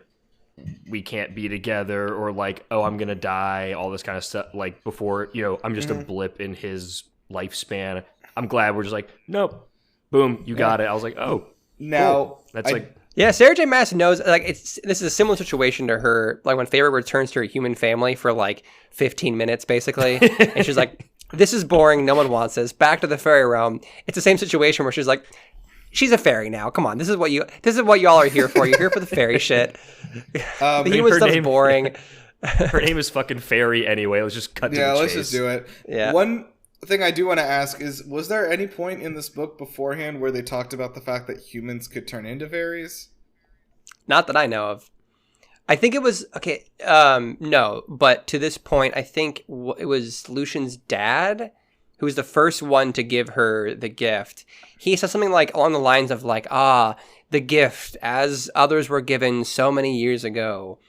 we can't be together, or like, oh, I'm going to die, all this kind of stuff. Like, before, I'm just a blip in his lifespan. I'm glad we're just like, nope, boom, you got it. I was like, oh, now cool. That's Yeah, Sarah J. Maas knows, like, this is a similar situation to her, like, when Feyre returns to her human family for, like, 15 minutes, basically, and she's like, this is boring, no one wants this, back to the fairy realm. It's the same situation where she's like, she's a fairy now, come on, this is what y'all are here for, you're here for the fairy shit. The human stuff's boring. Her name is fucking Fairy anyway, let's just cut to the chase. Yeah, let's just do it. Yeah. One thing I do want to ask is, was there any point in this book beforehand where they talked about the fact that humans could turn into fairies? Not that I know of. I think it was, okay, no, but to this point, I think it was Lucian's dad who was the first one to give her the gift. He said something like, along the lines of like, the gift, as others were given so many years ago.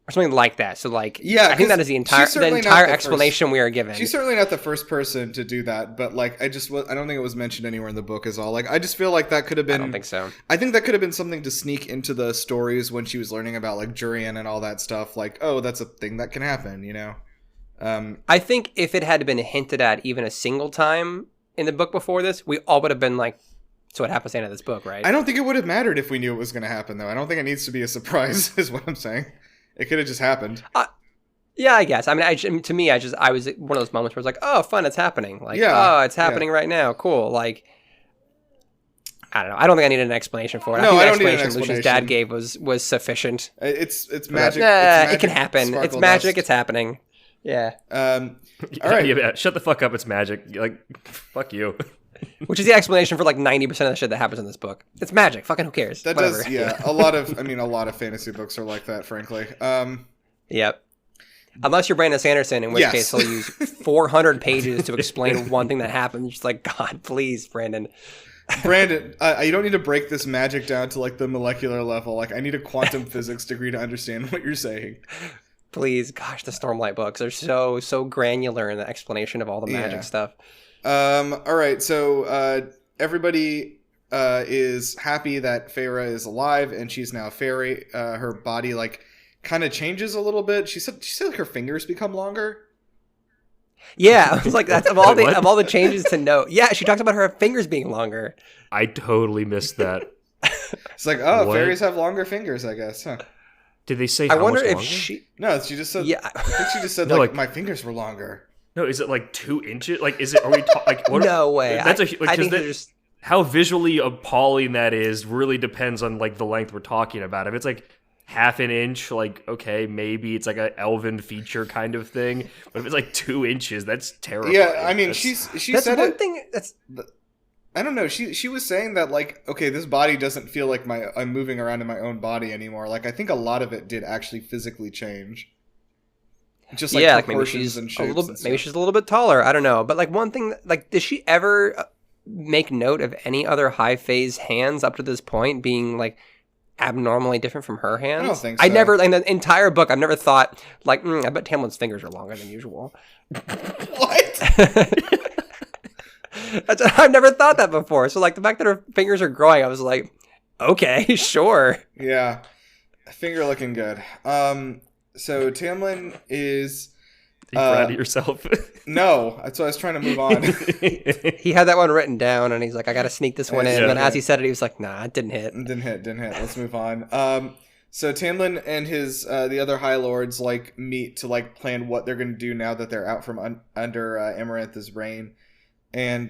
Or something like that. So, like, yeah, I think that is the entire explanation we are given. She's certainly not the first person to do that, but like, I don't think it was mentioned anywhere in the book. Is all. Like, I just feel like that could have been. I don't think so. I think that could have been something to sneak into the stories when she was learning about like Jurian and all that stuff. Like, oh, that's a thing that can happen, I think if it had been hinted at even a single time in the book before this, we all would have been like, so what happens at the end of this book, right? I don't think it would have mattered if we knew it was going to happen, though. I don't think it needs to be a surprise, is what I'm saying. It could have just happened. Yeah, I guess. I mean, to me, I was one of those moments where it's like, oh, fun, it's happening. Like, it's happening right now. Cool. Like, I don't know. I don't think I needed an explanation for it. No, I think I the don't need an explanation Lucian's dad gave was sufficient. It's magic. It can happen. It's magic. Dust. It's happening. Yeah. All right. Yeah, shut the fuck up. It's magic. Like, fuck you. Which is the explanation for like 90% of the shit that happens in this book. It's magic. Fucking who cares? That Whatever. does, yeah. a lot of fantasy books are like that, frankly. Yep. Unless you're Brandon Sanderson, in which Yes. case he'll use 400 pages to explain one thing that happened. Just like, God, please, Brandon. Brandon, you don't need to break this magic down to like the molecular level. Like, I need a quantum physics degree to understand what you're saying. Please, gosh, the Stormlight books are so granular in the explanation of all the magic stuff. All right, so everybody is happy that Feyre is alive and she's now a fairy. Her body like kind of changes a little bit. She said like her fingers become longer. Yeah, I was like, that's of all the changes to note. Yeah, she talks about her fingers being longer. I totally missed that. It's like, oh, fairies have longer fingers, I guess. Huh. Did they say? I how wonder much if longer? she. No, she just said. Yeah, I think she just said No, like like my fingers were longer. No, is it like 2 inches? Like, is it? Are we like? What no way. That's I think they're just. How visually appalling that is really depends on like the length we're talking about. If it's like half an inch, like, okay, maybe it's like an elven feature kind of thing. But if it's like 2 inches, that's terrible. Yeah, I mean, she That's said one it. thing. That's. I don't know. She was saying that like, okay, this body doesn't feel like I'm moving around in my own body anymore. Like, I think a lot of it did actually physically change. Just like like maybe proportions she's and a shapes. little. Maybe she's a little bit taller. I don't know. But like one thing, like, does she ever make note of any other high phase hands up to this point being like abnormally different from her hands? I don't think so. I never, in the entire book, I've never thought like, I bet Tamlin's fingers are longer than usual. What? I've never thought that before. So like the fact that her fingers are growing, I was like, okay, sure. Yeah, finger looking good. So Tamlin is you proud of yourself? No, that's why I was trying to move on. He had that one written down, and he's like, I got to sneak this one in. Yeah. And then as he said it, he was like, nah, it didn't hit. Didn't hit. Let's move on. So Tamlin and his the other High Lords like meet to like plan what they're going to do now that they're out from under Amarantha's reign, and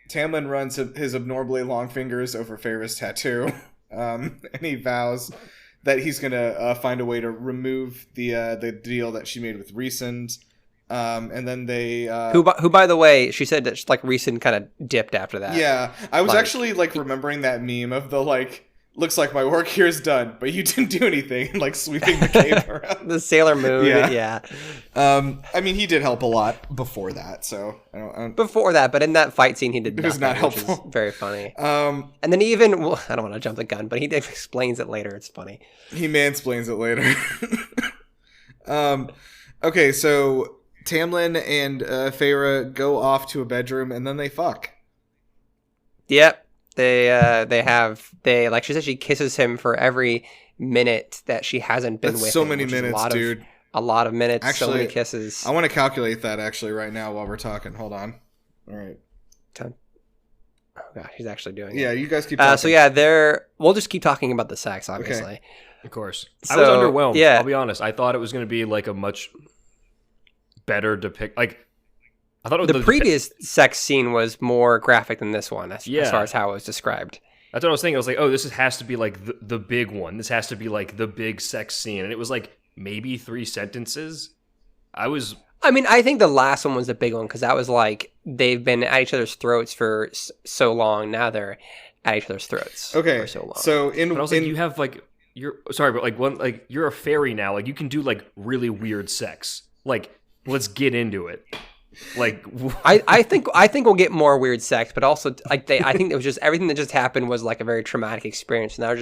Tamlin runs his abnormally long fingers over Feyre's tattoo, and he vows that he's going to find a way to remove the deal that she made with Rhysand. And then they who by the way, she said that like Rhysand kind of dipped after that. Yeah, I was actually like remembering that meme of the like, looks like my work here is done, but you didn't do anything, like sweeping the cape around. The Sailor Moon. Yeah. I mean, he did help a lot before that, so I don't Before that, but in that fight scene, he did. It was not helpful. Which is very funny. And then he even, well, I don't want to jump the gun, but he explains it later. It's funny. He mansplains it later. Okay, so Tamlin and Feyre go off to a bedroom, and then they fuck. Yep. They like she said, she kisses him for every minute that she hasn't been That's with so him, many minutes, dude. A lot of minutes, Actually, so many kisses. I want to calculate that actually right now while we're talking. Hold on. All right. Oh gosh, he's actually doing it. Yeah, you guys keep talking. So yeah, we'll just keep talking about the sex, obviously. Okay. Of course. So, I was underwhelmed. yeah. I'll be honest. I thought it was going to be like a much better like I thought it was the previous sex scene was more graphic than this one, as far as how it was described. That's what I was thinking. I was like, oh, has to be like the big one. This has to be like the big sex scene. And it was like maybe 3 sentences. I mean, I think the last one was the big one because that was like they've been at each other's throats for so long. Now they're at each other's throats for so long. So but I was like, you have like you're a fairy now. Like you can do like really weird sex. Like let's get into it. Like I think we'll get more weird sex, but also like I think it was just everything that just happened was like a very traumatic experience. And they're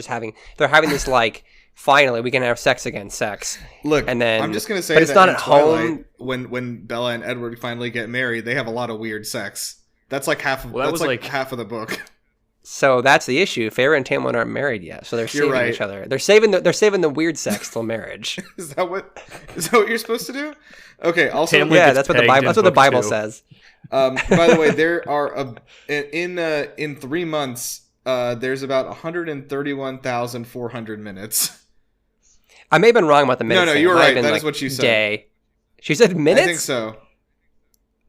having this like finally we can have sex again, sex. Look, and then I'm just gonna say, but it's that not in at Twilight, home. When Bella and Edward finally get married, they have a lot of weird sex. That's like half of half of the book. So that's the issue. Feyre and Tamlin aren't married yet, so they're saving each other. They're saving the weird sex till marriage. Is that what you're supposed to do? Okay. Also, yeah, that's what the Bible says. By the way, there are in 3 months, there's about 131,400 minutes. I may have been wrong about the minutes. No, you were right. That is what you said. Day. She said minutes. I think so.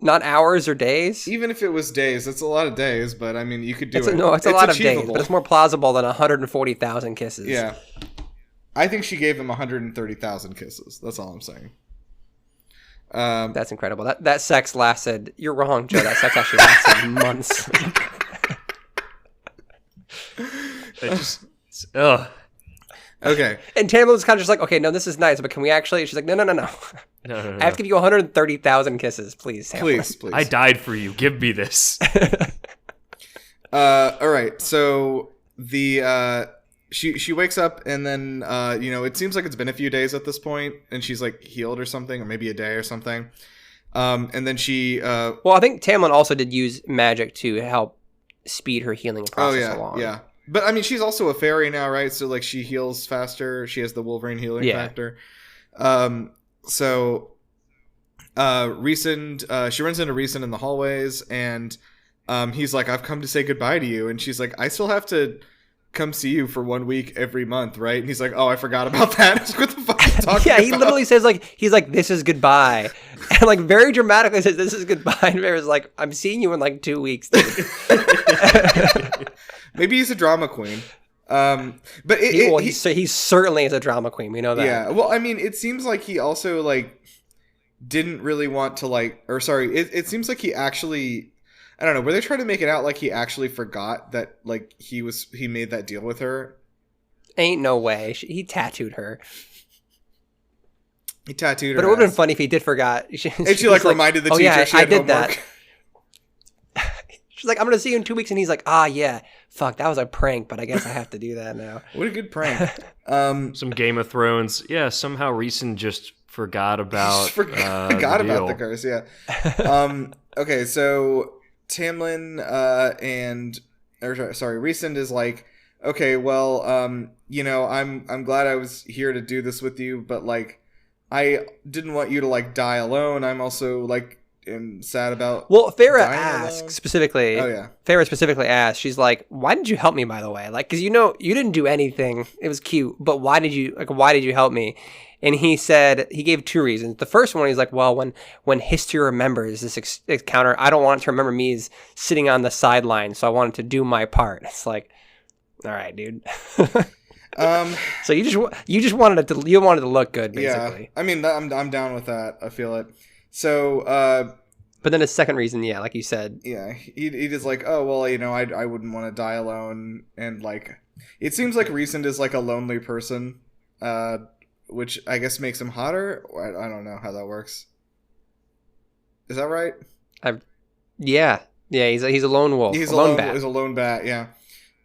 Not hours or days? Even if it was days, that's a lot of days, but I mean, you could do it. No, it's a lot of days, but it's more plausible than 140,000 kisses. Yeah. I think she gave him 130,000 kisses. That's all I'm saying. That's incredible. That sex lasted... You're wrong, Joe. That sex actually lasted months. It just... Ugh. Okay. And Tamlin was kind of just like, okay, no, this is nice, but can we actually... She's like, no. No. I have to give you 130,000 kisses, please, Tamlin. Please. I died for you. Give me this. All right. So the she wakes up and then it seems like it's been a few days at this point, and she's like healed or something, or maybe a day or something. And then she well, I think Tamlin also did use magic to help speed her healing process along. Yeah. But I mean, she's also a fairy now, right? So like she heals faster. She has the Wolverine healing factor. So Rhysand, she runs into Rhysand in the hallways, and he's like, I've come to say goodbye to you. And she's like, I still have to come see you for 1 week every month, right? And he's like, oh, I forgot about that. What the fuck are you talking about? He literally says he's like, this is goodbye. And like very dramatically says, this is goodbye. And Vera's like, I'm seeing you in like 2 weeks, dude. Maybe he's a drama queen. But he certainly is a drama queen. We know that. Yeah. Well, I mean, it seems like he also like didn't really want to it seems like he actually, I don't know, were they trying to make it out like he actually forgot that like he made that deal with her? Ain't no way. He tattooed her. He tattooed her. But it would have been funny if he did forgot. And she like reminded the teacher she had homework. That. She's like, I'm going to see you in 2 weeks. And he's like, yeah, fuck, that was a prank, but I guess I have to do that now. What a good prank. Some Game of Thrones. Yeah, somehow Rhysand just forgot about forgot about the curse, yeah. Okay, so Tamlin Rhysand is like, okay, well, I'm glad I was here to do this with you, but like, I didn't want you to like die alone. I'm also like am sad about. Well, Farah dying asks alone. specifically. Oh yeah. Farah specifically asked. She's like, "Why did you help me? By the way, like, because you didn't do anything. It was cute, but why did you help me?" And he said he gave 2 reasons. The first one, he's like, "Well, when history remembers this encounter, I don't want it to remember me as sitting on the sideline, so I wanted to do my part." It's like, all right, dude. So you just wanted it to look good, basically. Yeah. I mean, I'm down with that. I feel it. So, but then his second reason, yeah, like you said, yeah, he just like, oh well, I wouldn't want to die alone, and like, it seems like Rhysand is like a lonely person, which I guess makes him hotter. I don't know how that works. Is that right? Yeah, he's a lone wolf. He's a lone bat. He's a lone bat. Yeah.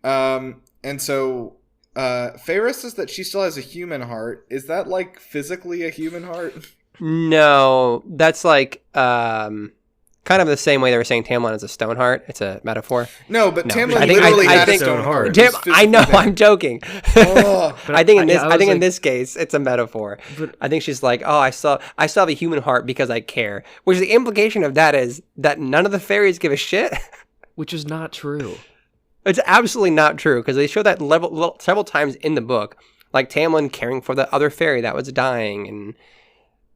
And so, Farah says that she still has a human heart. Is that like physically a human heart? No, that's like kind of the same way they were saying Tamlin is a stone heart. It's a metaphor. No, but No. Tamlin I think- literally I had think- a stone heart. I know, I'm joking. Oh. I think in I was this case, it's a metaphor. But- I think she's like, oh, I still have a human heart because I care. Which the implication of that is that none of the fairies give a shit. Which is not true. It's absolutely not true because they show that level several times in the book, like Tamlin caring for the other fairy that was dying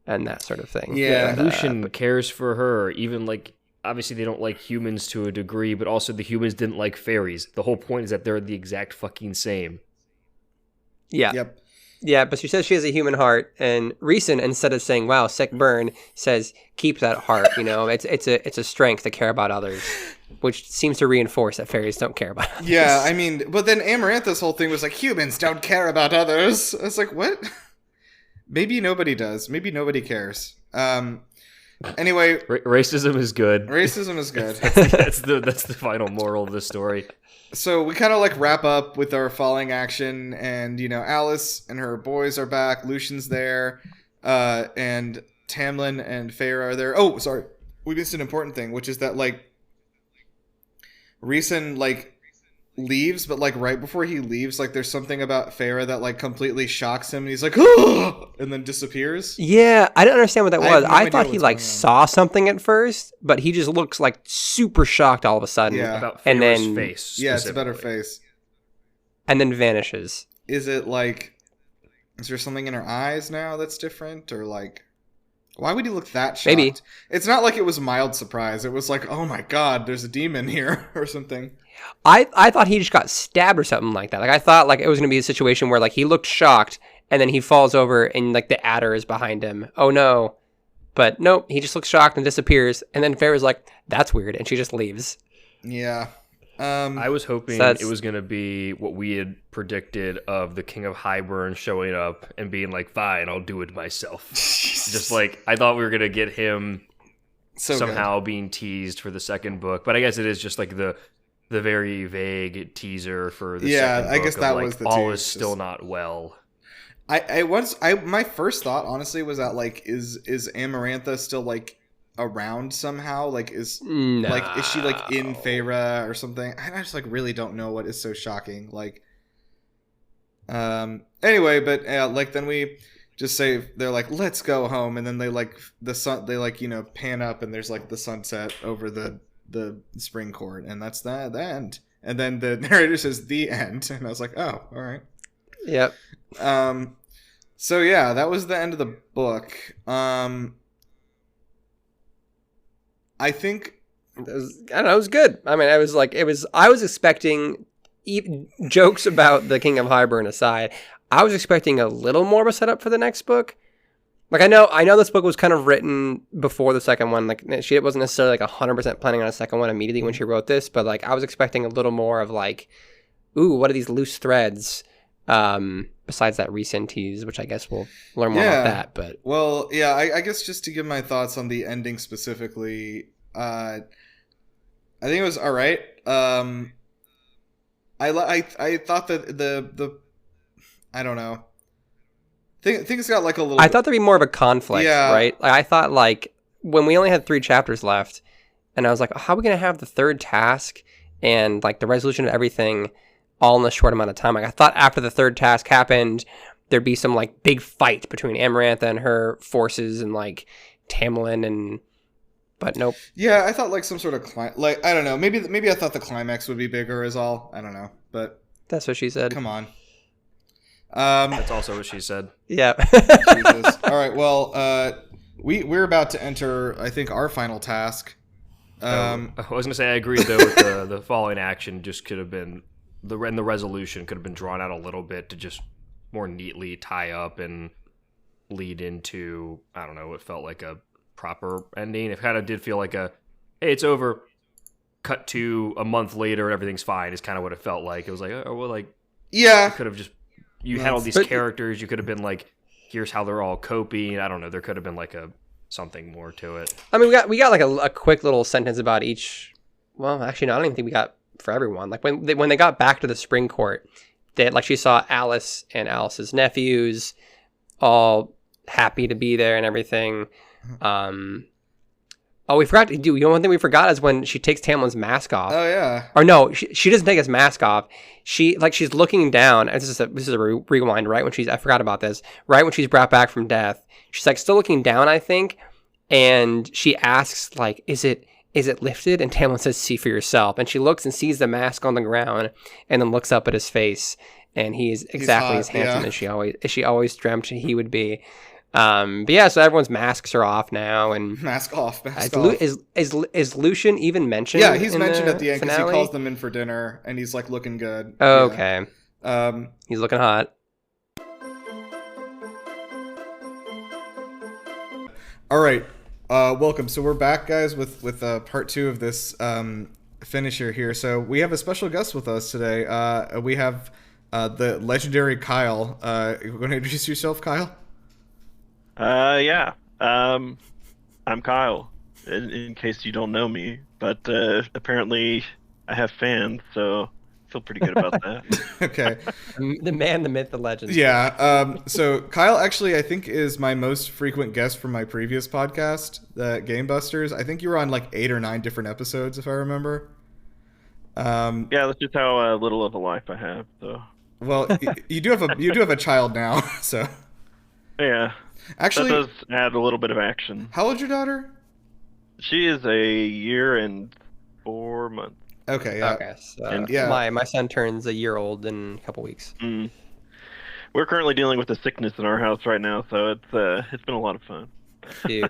and that sort of thing. Yeah. Lucian cares for her. Even like, obviously they don't like humans to a degree, but also the humans didn't like fairies. The whole point is that they're the exact fucking same. Yeah. Yep. Yeah, but she says she has a human heart, and Rhysand, instead of saying "Wow, sick burn," says "Keep that heart." You know, it's a strength to care about others, which seems to reinforce that fairies don't care about others. Yeah, I mean, but then Amarantha's whole thing was like, humans don't care about others. I was like, what? Maybe nobody does. Maybe nobody cares. Anyway, Racism is good. racism is good. that's the final moral of the story. So we kind of like wrap up with our falling action, and Alice and her boys are back. Lucian's there, and Tamlin and Farah are there. Oh, sorry, we missed an important thing, which is that like Rhysand like leaves, but like right before he leaves, like there's something about Farah that like completely shocks him, and he's like, oh, and then disappears. Yeah, I didn't understand what that I have was. no I idea thought he what's like going on. saw something at first, but he just looks like super shocked all of a sudden. Yeah. About And Feyre's then- face. Yeah, it's a better specifically. face. And then vanishes. Is it like, is there something in her eyes now that's different, or like, why would he look that shocked? Maybe. It's not like it was mild surprise. It was like, oh my god, there's a demon here or something. I thought he just got stabbed or something like that. Like I thought like it was gonna be a situation where like he looked shocked and then he falls over and like the adder is behind him. Oh no. But nope, he just looks shocked and disappears, and then Farrah's like, that's weird, and she just leaves. Yeah. I was hoping So that's- it was going to be what we had predicted of the King of Highburn showing up and being like, fine, I'll do it myself. Just like, I thought we were going to get him so somehow being teased for the second book. But I guess it is just like the very vague teaser for the Yeah, second I book guess of, that like, was the all tease, is still just- not well. My first thought honestly was that like is Amarantha still like around somehow? Like is No. like is she like in Feyre or something? I just like really don't know what is so shocking. Like anyway, but like then we just say they're like, let's go home, and then they like the sun, they like pan up, and there's like the sunset over the spring court, and that's the end. And then the narrator says the end, and I was like, oh, all right. Yep. So yeah, that was the end of the book. I think I don't know. It was good. I mean, I was expecting, jokes about the King of Highburn aside, I was expecting a little more of a setup for the next book. Like I know this book was kind of written before the second one. Like she wasn't necessarily like 100% planning on a second one immediately when she wrote this, but like I was expecting a little more of like, ooh, what are these loose threads? Besides that recent tease, which I guess we'll learn more about that. But well, yeah, I guess just to give my thoughts on the ending specifically, I think it was all right. I thought that the I don't know. Things got like a little. I thought there'd be more of a conflict, Yeah. right? Like, I thought like when we only had 3 chapters left, and I was like, how are we gonna have the third task and like the resolution of everything all in a short amount of time? Like I thought after the third task happened, there'd be some like big fight between Amarantha and her forces and like Tamlin but nope. Yeah, I thought like some sort of like I don't know. Maybe I thought the climax would be bigger is all. I don't know, but that's what she said. Come on. That's also what she said. Yeah. Jesus. All right. Well, we're about to enter, I think, our final task. I was gonna say I agree though with the following action just could have been the resolution could have been drawn out a little bit to just more neatly tie up and lead into, I don't know, it felt like a proper ending. It kind of did feel like hey, it's over. Cut to a month later and everything's fine is kind of what it felt like. It was like, oh well, like yeah, you could have just had all these characters. You could have been like, here's how they're all coping. I don't know. There could have been like something more to it. I mean, we got like a quick little sentence about each. Well, actually, no, I don't even think we got for everyone. Like when they got back to the spring court, that like she saw Alice and Alice's nephews all happy to be there and everything. Oh, we forgot to do. You know, one thing we forgot is when she takes Tamlin's mask off. Oh yeah. Or no, she doesn't take his mask off. She's looking down. This is a rewind, right? I forgot about this. Right when she's brought back from death, she's like still looking down, I think, and she asks like, "Is it lifted?" And Tamlin says, "See for yourself." And she looks and sees the mask on the ground, and then looks up at his face, and he is exactly as handsome as she always dreamt he would be. But yeah, so everyone's masks are off now, and mask off. Is Lucian even mentioned? Yeah, he's mentioned at the end because he calls them in for dinner, and he's like looking good. Oh, yeah. Okay. He's looking hot. All right, welcome. So we're back, guys, with part 2 of this finisher here. So we have a special guest with us today. We have the legendary Kyle. You want to introduce yourself, Kyle? Yeah. I'm Kyle, in case you don't know me, but apparently I have fans, so I feel pretty good about that. Okay. The man, the myth, the legend. Yeah. So Kyle actually, I think, is my most frequent guest from my previous podcast, the Game Busters. I think you were on like 8 or 9 different episodes, if I remember. Yeah, that's just how little of a life I have. So. Well, you do have a child now, so. Yeah. Actually, that does add a little bit of action. How old's your daughter? She is a year and 4 months. Okay, yeah. Okay, so my son turns a year old in a couple weeks. Mm. We're currently dealing with a sickness in our house right now, so it's been a lot of fun. Dude,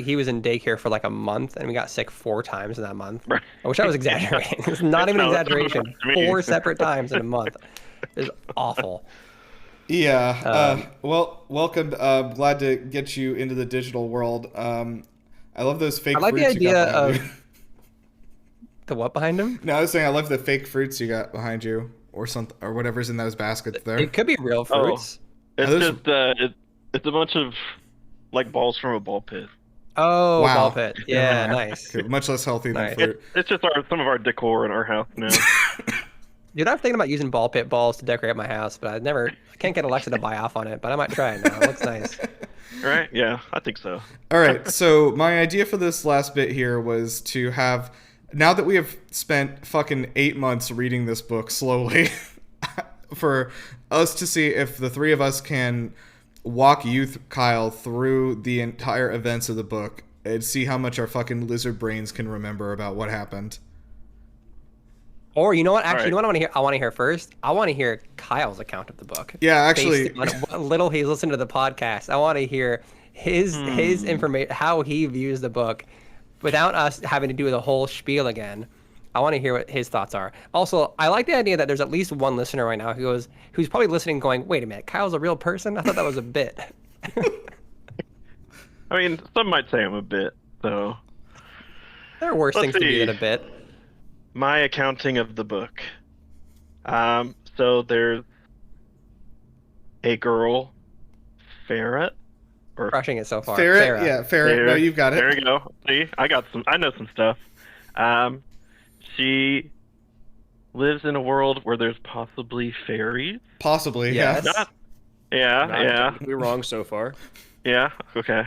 he was in daycare for like a month, and we got sick 4 times in that month. Right. I wish I was exaggerating. It's not even an exaggeration. 4 separate times in a month. It's awful. Yeah. Well, welcome. Glad to get you into the digital world. I love those fake. I like fruits the idea of the what behind him. No, I was saying I love the fake fruits you got behind you, or something, or whatever's in those baskets there. It could be real fruits. It's just it's a bunch of like balls from a ball pit. Oh, wow. Ball pit. Yeah, nice. Okay, much less healthy than fruit. It's just some of our decor in our house now. Dude, I'm thinking about using ball pit balls to decorate my house, but I can't get Alexa to buy off on it, but I might try it now. It looks nice. Right? Yeah, I think so. All right, so my idea for this last bit here was to have, now that we have spent fucking 8 months reading this book slowly, for us to see if the 3 of us can walk you, Kyle, through the entire events of the book and see how much our fucking lizard brains can remember about what happened. Or you know what? Actually, you know what I want to hear first? I want to hear Kyle's account of the book. Yeah, actually, based on what little he's listened to the podcast. I want to hear his information, how he views the book, without us having to do the whole spiel again. I want to hear what his thoughts are. Also, I like the idea that there's at least one listener right now who's probably listening, going, "Wait a minute, Kyle's a real person? I thought that was a bit." I mean, some might say I'm a bit, so. There are worse things to be than a bit. My accounting of the book. So there's a girl, Ferret. Crushing it so far. Ferret, yeah, Ferret. No, you've got it. There you go. See, I know some stuff. She lives in a world where there's possibly fairies. Possibly, yes. Yeah. We're wrong so far. Yeah, okay.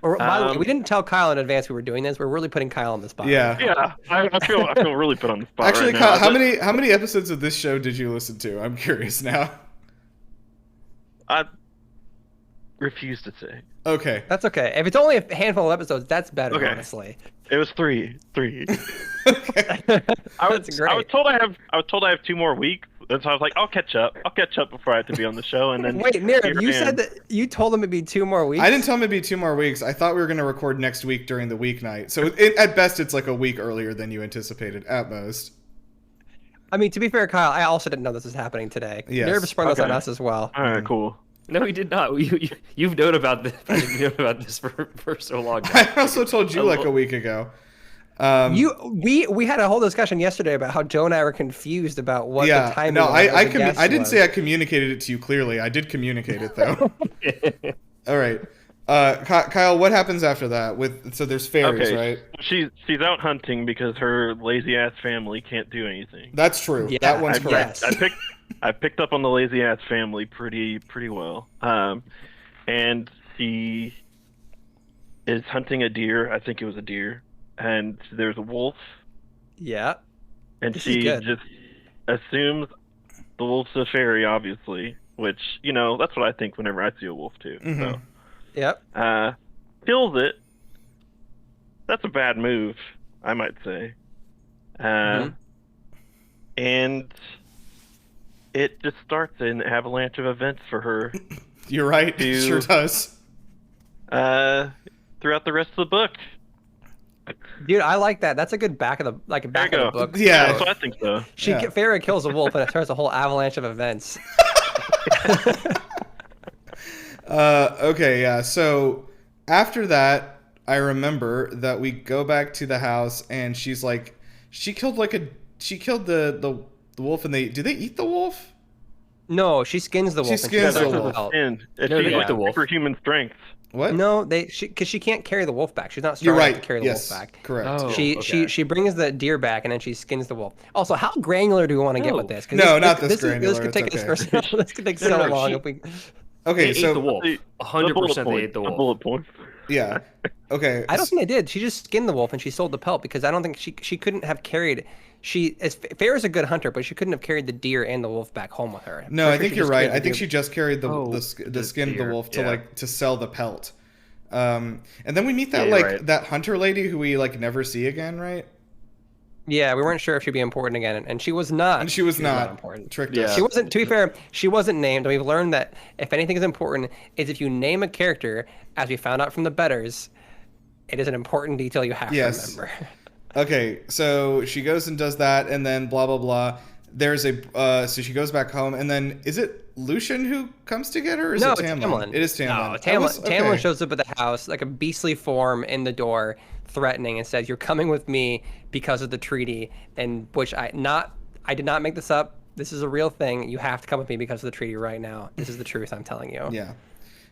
Or, by the way, we didn't tell Kyle in advance we were doing this. We're really putting Kyle on the spot. Yeah. I feel really put on the spot. Actually, right Kyle, now. how many episodes of this show did you listen to? I'm curious now. I refuse to say. Okay. That's okay. If it's only a handful of episodes, that's better, Okay. honestly. It was three. Okay. That's great. I was told I have 2 more weeks, and so I was like, I'll catch up. I'll catch up before I have to be on the show. And then Wait, Nirav, here you I said am. that you told him it'd be 2 more weeks? I didn't tell him it'd be 2 more weeks. I thought we were going to record next week during the weeknight. So at best, it's like a week earlier than you anticipated, at most. I mean, to be fair, Kyle, I also didn't know this was happening today. Yes. Nirav sprung this on Okay. us as well. All right, cool. No, we did not. You've known about this. You've known about this for so long now. I also told you like a week ago. We had a whole discussion yesterday about how Joe and I were confused about what the timing no, of I the guest didn't was. say I communicated it to you clearly. I did communicate it though. All right, Kyle, what happens after that? So there's fairies, Okay. right? She's out hunting because her lazy ass family can't do anything. That's true. Yeah, That one's I- correct. yes. I picked up on the lazy ass family pretty well. And she is hunting a deer. I think it was a deer, and there's a wolf, Yeah. and This is she good. just assumes the wolf's a fairy, obviously. Which that's what I think whenever I see a wolf too. Mhm. Yep. So, kills it. That's a bad move, I might say. Mhm. And it just starts an avalanche of events for her You're right. It to- sure does. throughout the rest of the book. Dude, I like that. That's a good back of the There you back go. of the book. Yeah. That's what I think so. Yeah. Farrah kills a wolf and it starts a whole avalanche of events. Okay, yeah. So after that, I remember that we go back to the house and she's like, she killed the wolf, and do they eat the wolf? No, she skins the wolf. She and skins does the it wolf. herself. And No, she's they like ate the wolf. superhuman strength. What? No, because she can't carry the wolf back. She's not You're strong enough right. to carry the Yes, wolf back. correct. Oh. She brings the deer back and then she skins the wolf. Also, how granular do we want to get No. with this? 'Cause No, not this This granular, could take it's this okay. this could take No, so no, long she- if we. Okay, They ate so the wolf. The 100% bullet they point, ate the the wolf. bullet point. yeah. Okay. I don't think they did. She just skinned the wolf and she sold the pelt because I don't think she couldn't have carried. Farrah's a good hunter, but she couldn't have carried the deer and the wolf back home with her. No, I Pretty sure think she you're just right. carried the I think deer- she just carried the the skin of the deer, wolf yeah. to sell the pelt. And then we meet that Yeah, you're right. that hunter lady who we never see again, right? Yeah, we weren't sure if she'd be important again, and she was not. And she was not important. tricked Yeah. us. She wasn't. To be fair, she wasn't named. And we've learned that if anything is important, is if you name a character, as we found out from the Betters, it is an important detail you have Yes. to remember. Okay, so she goes and does that, and then blah blah blah. There's so she goes back home, and then is it Lucian who comes to get her? Or is No, it it's Tamlin? Tamlin. It is Tamlin. No, Tamlin shows up at the house like a beastly form in the door, threatening and says, "You're coming with me because of the treaty." And which I did not make this up. This is a real thing. You have to come with me because of the treaty right now. This is the truth. I'm telling you. Yeah,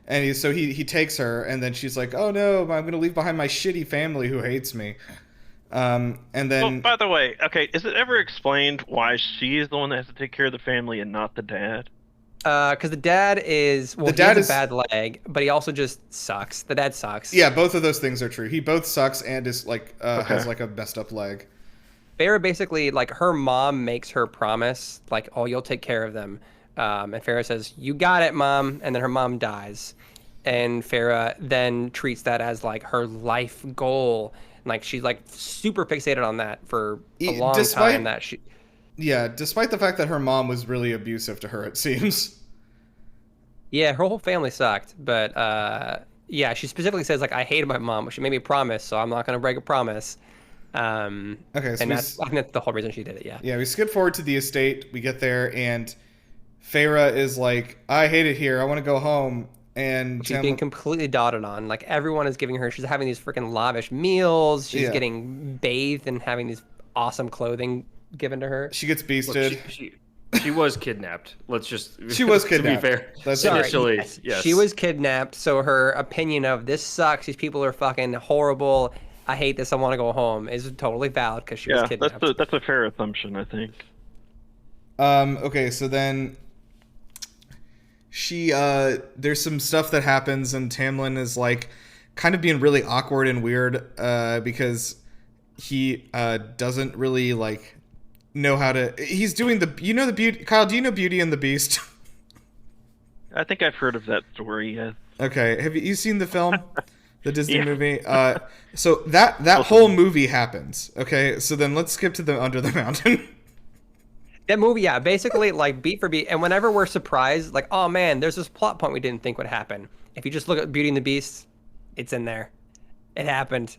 and he takes her, and then she's like, "Oh no, I'm gonna leave behind my shitty family who hates me." And Well, then by the way, okay, is it ever explained why she is the one that has to take care of the family and not the dad? Because the dad is The dad he is- has a bad leg, but he also just sucks. The dad sucks. yeah, both of those things are true. He both sucks and is has Okay. a messed up leg. Farrah basically her mom makes her promise oh, you'll take care of them, and Farrah says, "You got it, mom," and then her mom dies, and Farrah then treats that as her life goal. She's super fixated on that for a long Despite- time. That she. Yeah, despite the fact that her mom was really abusive to her, it seems. Yeah, her whole family sucked, but yeah, she specifically says I hated my mom, but she made me a promise, so I'm not gonna break a promise. Okay, so And we I think that's the whole reason she did it. Yeah. Yeah, we skip forward to the estate. We get there, and Farah is like, "I hate it here. I want to go home." And She's being completely dotted on. Everyone is giving her. She's having these freaking lavish meals. She's Yeah. getting bathed and having these awesome clothing given to her. she gets Look, beasted. she was kidnapped. Let's just. She was To kidnapped. be fair, That's Sorry, initially, yes. yes. She was kidnapped, so her opinion of this sucks. These people are fucking horrible. I hate this. I want to go home. Is totally valid because she was Yeah, kidnapped. that's a fair assumption, I think. Okay, so then she there's some stuff that happens, and Tamlin is kind of being really awkward and weird because he doesn't really know how to. He's doing the beauty. Kyle, do you know Beauty and the Beast? I think I've heard of that story. Yes. Okay, have you seen the film, the Disney Yeah. movie? So that whole movie happens. Okay, so then let's skip to the Under the Mountain. That movie, yeah, basically like beat for beat. And whenever we're surprised, like, oh man, there's this plot point we didn't think would happen. If you just look at Beauty and the Beast, it's in there. It happened.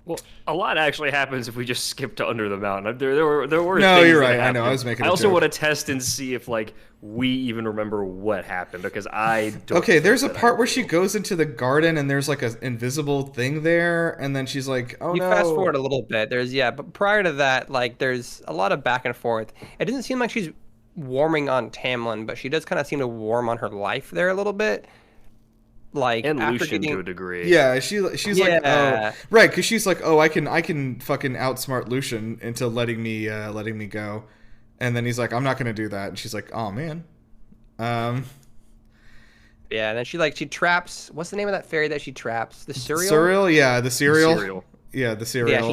Well, a lot actually happens if we just skip to Under the Mountain. There were No, things you're that right. I know. happened. I was making I a also joke. want to test and see if like we even remember what happened because I don't. Okay, there's a think that part I where she do. goes into the garden and there's like an invisible thing there, and then she's like, "Oh You no!" fast forward a little bit. But prior to that, like, there's a lot of back and forth. It doesn't seem like she's warming on Tamlin, but she does kind of seem to warm on her life there a little bit. Like, And after Lucian getting, to a degree. Yeah, she's like, Yeah. "Oh, right," because she's like, "Oh, I can fucking outsmart Lucian into letting me go," and then he's like, "I'm not gonna do that," and she's like, "Oh man." Yeah, and then she traps. What's the name of that fairy that she traps? The cereal. Cereal, yeah, the cereal, Cereal. yeah, the cereal. Yeah,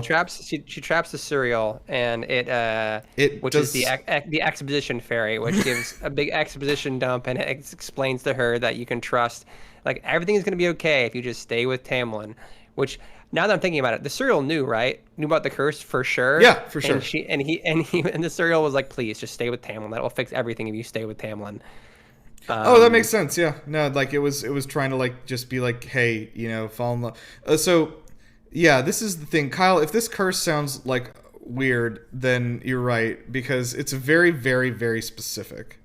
she traps the cereal, and It which does- is the exposition fairy, which gives a big exposition dump, and it explains to her that you can trust, like, everything is gonna be okay if you just stay with Tamlin. Which, now that I'm thinking about it, the cereal knew about the curse for sure. Yeah, for sure. And the cereal was like, please just stay with Tamlin. That will fix everything if you stay with Tamlin. Oh, that makes sense. Yeah, no, like it was trying to like just be like, hey, fall in love. So, yeah, this is the thing, Kyle. If this curse sounds like weird, then you're right because it's very, very, very specific.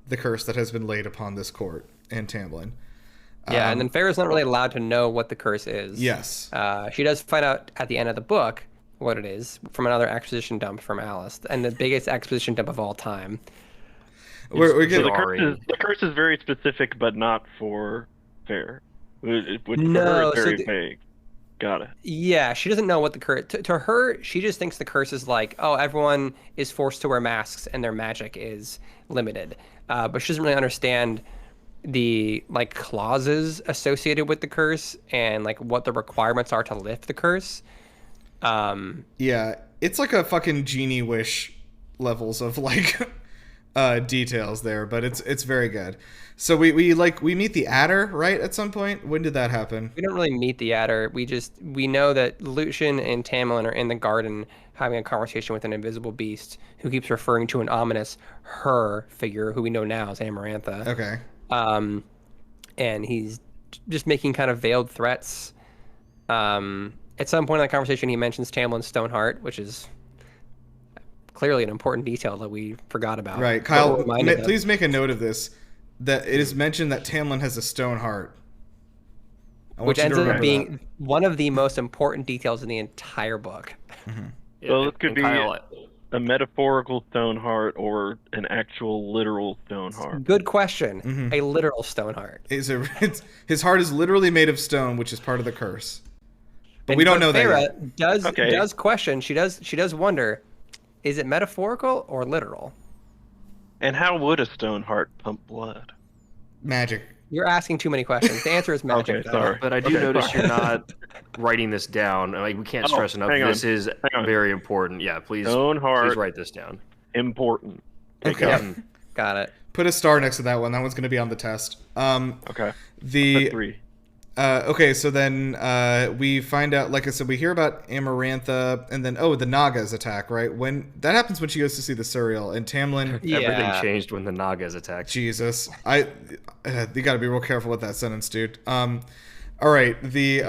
The curse that has been laid upon this court and Tamlin. Yeah, and then Farrah's not really allowed to know what the curse is. Yes. She does find out at the end of the book what it is from another exposition dump from Alice, and the biggest exposition dump of all time. We're So getting, the curse is very specific, but not for fair. Which for No, her is so very the- vague. Got it. Yeah, she doesn't know what the curse. To her, she just thinks the curse is like, oh, everyone is forced to wear masks and their magic is limited. But she doesn't really understand the like clauses associated with the curse and like what the requirements are to lift the curse. yeah, it's like a fucking genie wish levels of like details there, but it's very good. So we meet the adder, right, at some point. When did that happen? We don't really meet the adder. We know that Lucian and Tamlin are in the garden having a conversation with an invisible beast who keeps referring to an ominous her figure who we know now is Amarantha. Okay. And he's just making kind of veiled threats. At some point in the conversation, he mentions Tamlin's Stoneheart, which is clearly an important detail that we forgot about. Right, But Kyle, we're reminded of. please make a note of this, that it is mentioned that Tamlin has a stone heart. I want Which you to ends up remember being one of the most important details in the entire book. Yeah, So this could and be Kyle, a metaphorical stone heart or an actual literal stone heart. Good question. Mm-hmm. A literal Stoneheart. his heart is literally made of stone, which is part of the curse. But we don't know that yet. Farrah does question. She does wonder, is it metaphorical or literal? And how would a stone heart pump blood? Magic. You're asking too many questions. The answer is magic. Okay, though. sorry. but I do Okay, notice sorry. you're not writing this down. Like we can't stress enough. hang on. This is Hang on. very important. Yeah, please. Stone heart. Please write this down. Important. Okay. Yep. Got it. Put a star next to that one. That one's going to be on the test. Okay. The That's 3. okay, so then we find out, like I said, we hear about Amarantha, and then the Nagas attack, right? When that happens when she goes to see the Suriel, and Tamlin. Yeah. Everything changed when the Nagas attacked. Jesus, you got to be real careful with that sentence, dude. All right, the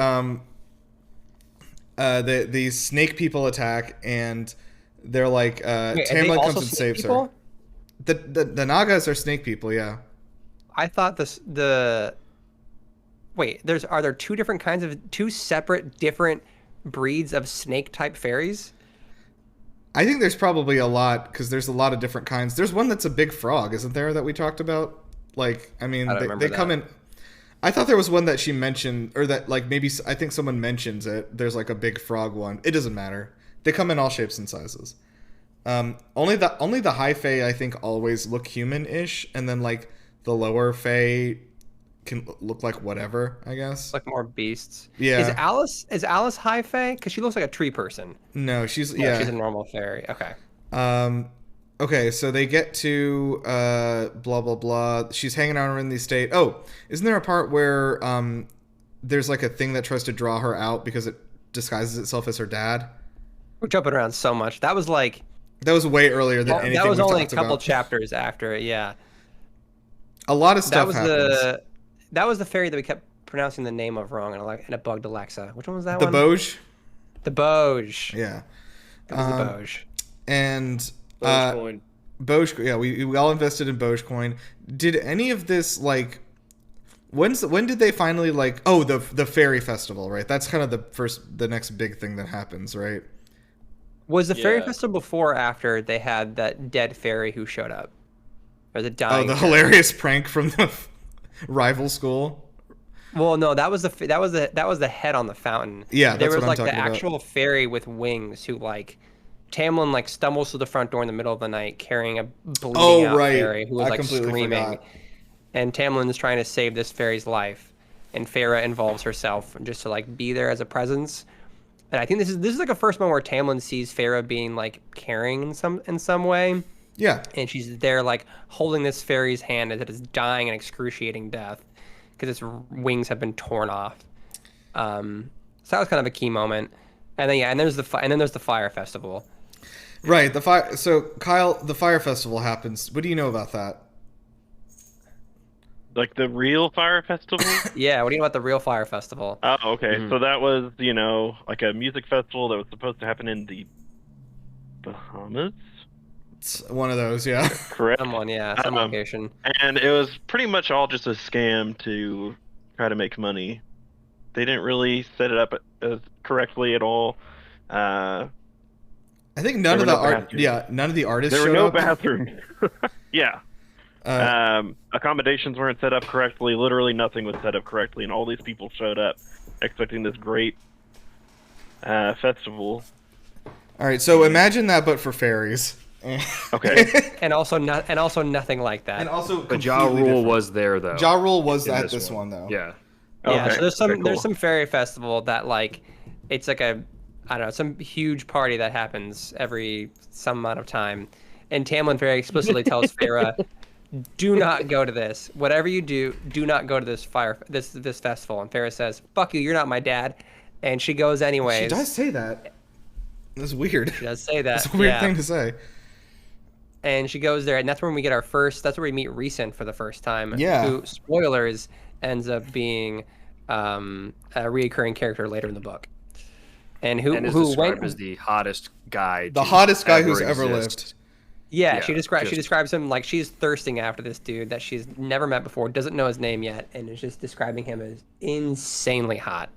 snake people attack, and they're like, Wait, are they Tamlin also comes and snake saves people? her. The Nagas are snake people, yeah. I thought Wait, are there two separate different breeds of snake type fairies? I think there's probably a lot because there's a lot of different kinds. There's one that's a big frog, isn't there, that we talked about? Like, I mean, I don't they remember come that. in. I thought there was one that she mentioned, or that like maybe I think someone mentions it. There's like a big frog one. It doesn't matter. They come in all shapes and sizes. Only the high fae I think always look human-ish, and then like the lower fae can look like whatever, I guess. Like more beasts. Yeah. Is Alice high fae? Because she looks like a tree person. No, she's She's a normal fairy. Okay. Okay, so they get to blah blah blah. She's hanging out in the estate. Oh, isn't there a part where there's like a thing that tries to draw her out because it disguises itself as her dad? We're jumping around so much. That was like That was way earlier than anything that was we only a talked couple about. chapters after it. Yeah, A lot of stuff happens. that was the fairy that we kept pronouncing the name of wrong, and it bugged Alexa. Which one was that The one? Boge? The Boge. Yeah. It was the Boge. And Dogecoin. Boge, yeah, we all invested in Boge coin. Did any of this like when did they finally like the fairy festival, right? That's kind of the next big thing that happens, right? Was the fairy Yeah. festival before or after they had that dead fairy who showed up? Or the Oh, dying the fairy? hilarious prank from the rival school. Well, no, that was the head on the fountain. Yeah, there that's was what I'm like the talking about. actual fairy with wings who like Tamlin like stumbles to the front door in the middle of the night carrying a bleeding out right. fairy who was I like completely screaming. forgot. And Tamlin is trying to save this fairy's life, and Feyre involves herself just to like be there as a presence. And I think this is like a first moment where Tamlin sees Feyre being like caring in some way, Yeah. and she's there like holding this fairy's hand as it is dying an excruciating death because its wings have been torn off. So that was kind of a key moment. And then and there's the fire festival. Right, the fire. So Kyle, the fire festival happens. What do you know about that? Like the real fire festival? Yeah, what do you know about the real fire festival? Oh, okay. So that was, like a music festival that was supposed to happen in the Bahamas, It's one of those, yeah. correct? Some Um, location. And it was pretty much all just a scam to try to make money. They didn't really set it up as correctly at all. I think none There of the were no art. bathrooms. Yeah, none of the artists There were showed no up. bathrooms. Yeah. Uh, Accommodations weren't set up correctly. Literally nothing was set up correctly, and all these people showed up expecting this great festival. all right, so imagine that, but for fairies. Okay. And also nothing like that. And also, But Ja Rule completely different. was there though. Ja Rule was in at this one though. Yeah. Yeah, Okay, so there's okay, cool. some fairy festival that like it's like a I don't know, some huge party that happens every some amount of time. And Tamlin very explicitly tells Feyre, do not go to this. Whatever you do not go to this this festival. And Feyre says, fuck you, you're not my dad. And she goes anyways. She does say that. That's weird. She does say that. That's a weird yeah. thing to say. And she goes there, and that's when we get that's where we meet Rhysand for the first time. Yeah. Who, spoilers, ends up being a reoccurring character later in the book. And And is who described went as the hottest guy. The to hottest guy who's ever exist. lived. Yeah, Yeah, she describes him like she's thirsting after this dude that she's never met before, doesn't know his name yet, and is just describing him as insanely hot.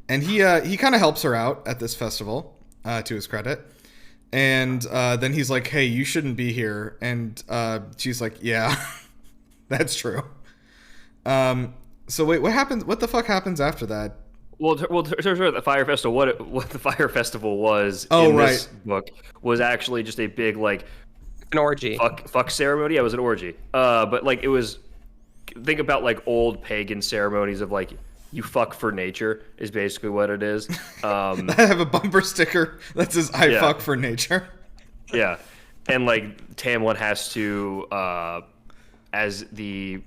And he kind of helps her out at this festival, to his credit. And then he's like, "Hey, you shouldn't be here." And she's like, "Yeah, that's true." So wait, what happens? What the fuck happens after that? Well, the fire festival. What the fire festival was Oh, in this right. book was actually just a big like An orgy. fuck ceremony. Yeah, it was an orgy. But like it was. Think about like old pagan ceremonies of like you fuck for nature is basically what it is. I have a bumper sticker that says "I Yeah. fuck for nature." Yeah, and like Tamlin has to, as the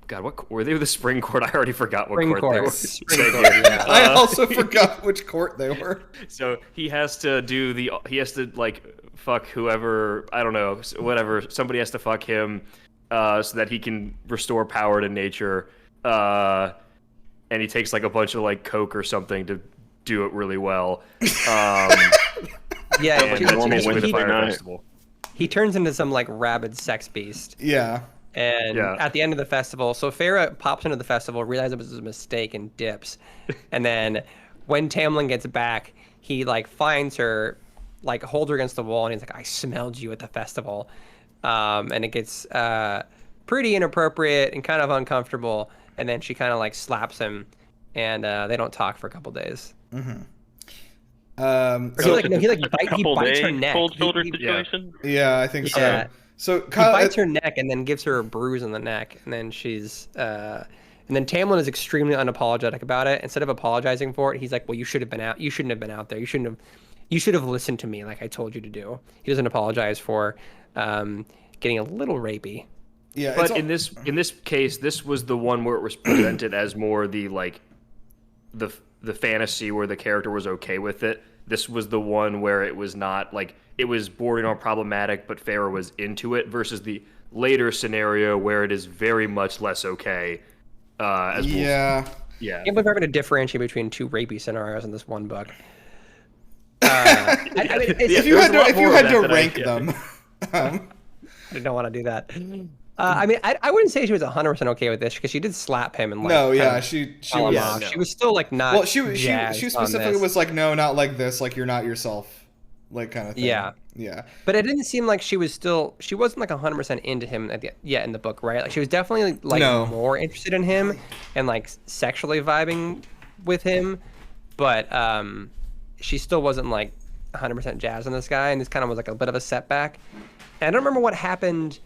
God, what were they? The spring court? I already forgot what Spring court they court. were. Spring court, yeah. I also forgot which court they were. So he has to he has to like fuck whoever, I don't know, whatever. Somebody has to fuck him, so that he can restore power to nature. And he takes like a bunch of like coke or something to do it really well. Yeah, And he- that's normal basically the Wednesday fire night. festival. he turns into some like rabid sex beast. Yeah. And Yeah. at the end of the festival, so Feyre pops into the festival, realizes it was a mistake, and dips. And then when Tamlin gets back, he like finds her, like holds her against the wall, and he's like, "I smelled you at the festival," and it gets pretty inappropriate and kind of uncomfortable. And then she kind of like slaps him, and they don't talk for a couple days. Or he So like no, he Just a bites couple her day neck. cold shoulder He- situation. yeah, I think Yeah. so. So He Kyle, bites her neck and then gives her a bruise on the neck, and then and then Tamlin is extremely unapologetic about it. Instead of apologizing for it, he's like, "Well, you should have been out. You shouldn't have been out there. You shouldn't have." you should have listened to me like I told you to do. He doesn't apologize for getting a little rapey. Yeah, But in this case, this was the one where it was presented as more the like the fantasy where the character was okay with it. This was the one where it was not like it was bordering on problematic, but Farrah was into it. Versus the later scenario where it is very much less okay. Yeah. I can't believe we're having to differentiate between two rapey scenarios in this one book. If you had to rank them, I don't want to do that. I mean, I wouldn't say she was 100% okay with this because she did slap him and like. No, yeah, she was. No. She was still like not. Well, she specifically was like, no, not like this. Like you're not yourself, like kind of thing. Yeah. But it didn't seem like she wasn't like 100% into him yet in the book, right? Like she was definitely like more interested in him and like sexually vibing with him, but she still wasn't like 100% jazzed on this guy, and this kind of was like a bit of a setback. And I don't remember what happened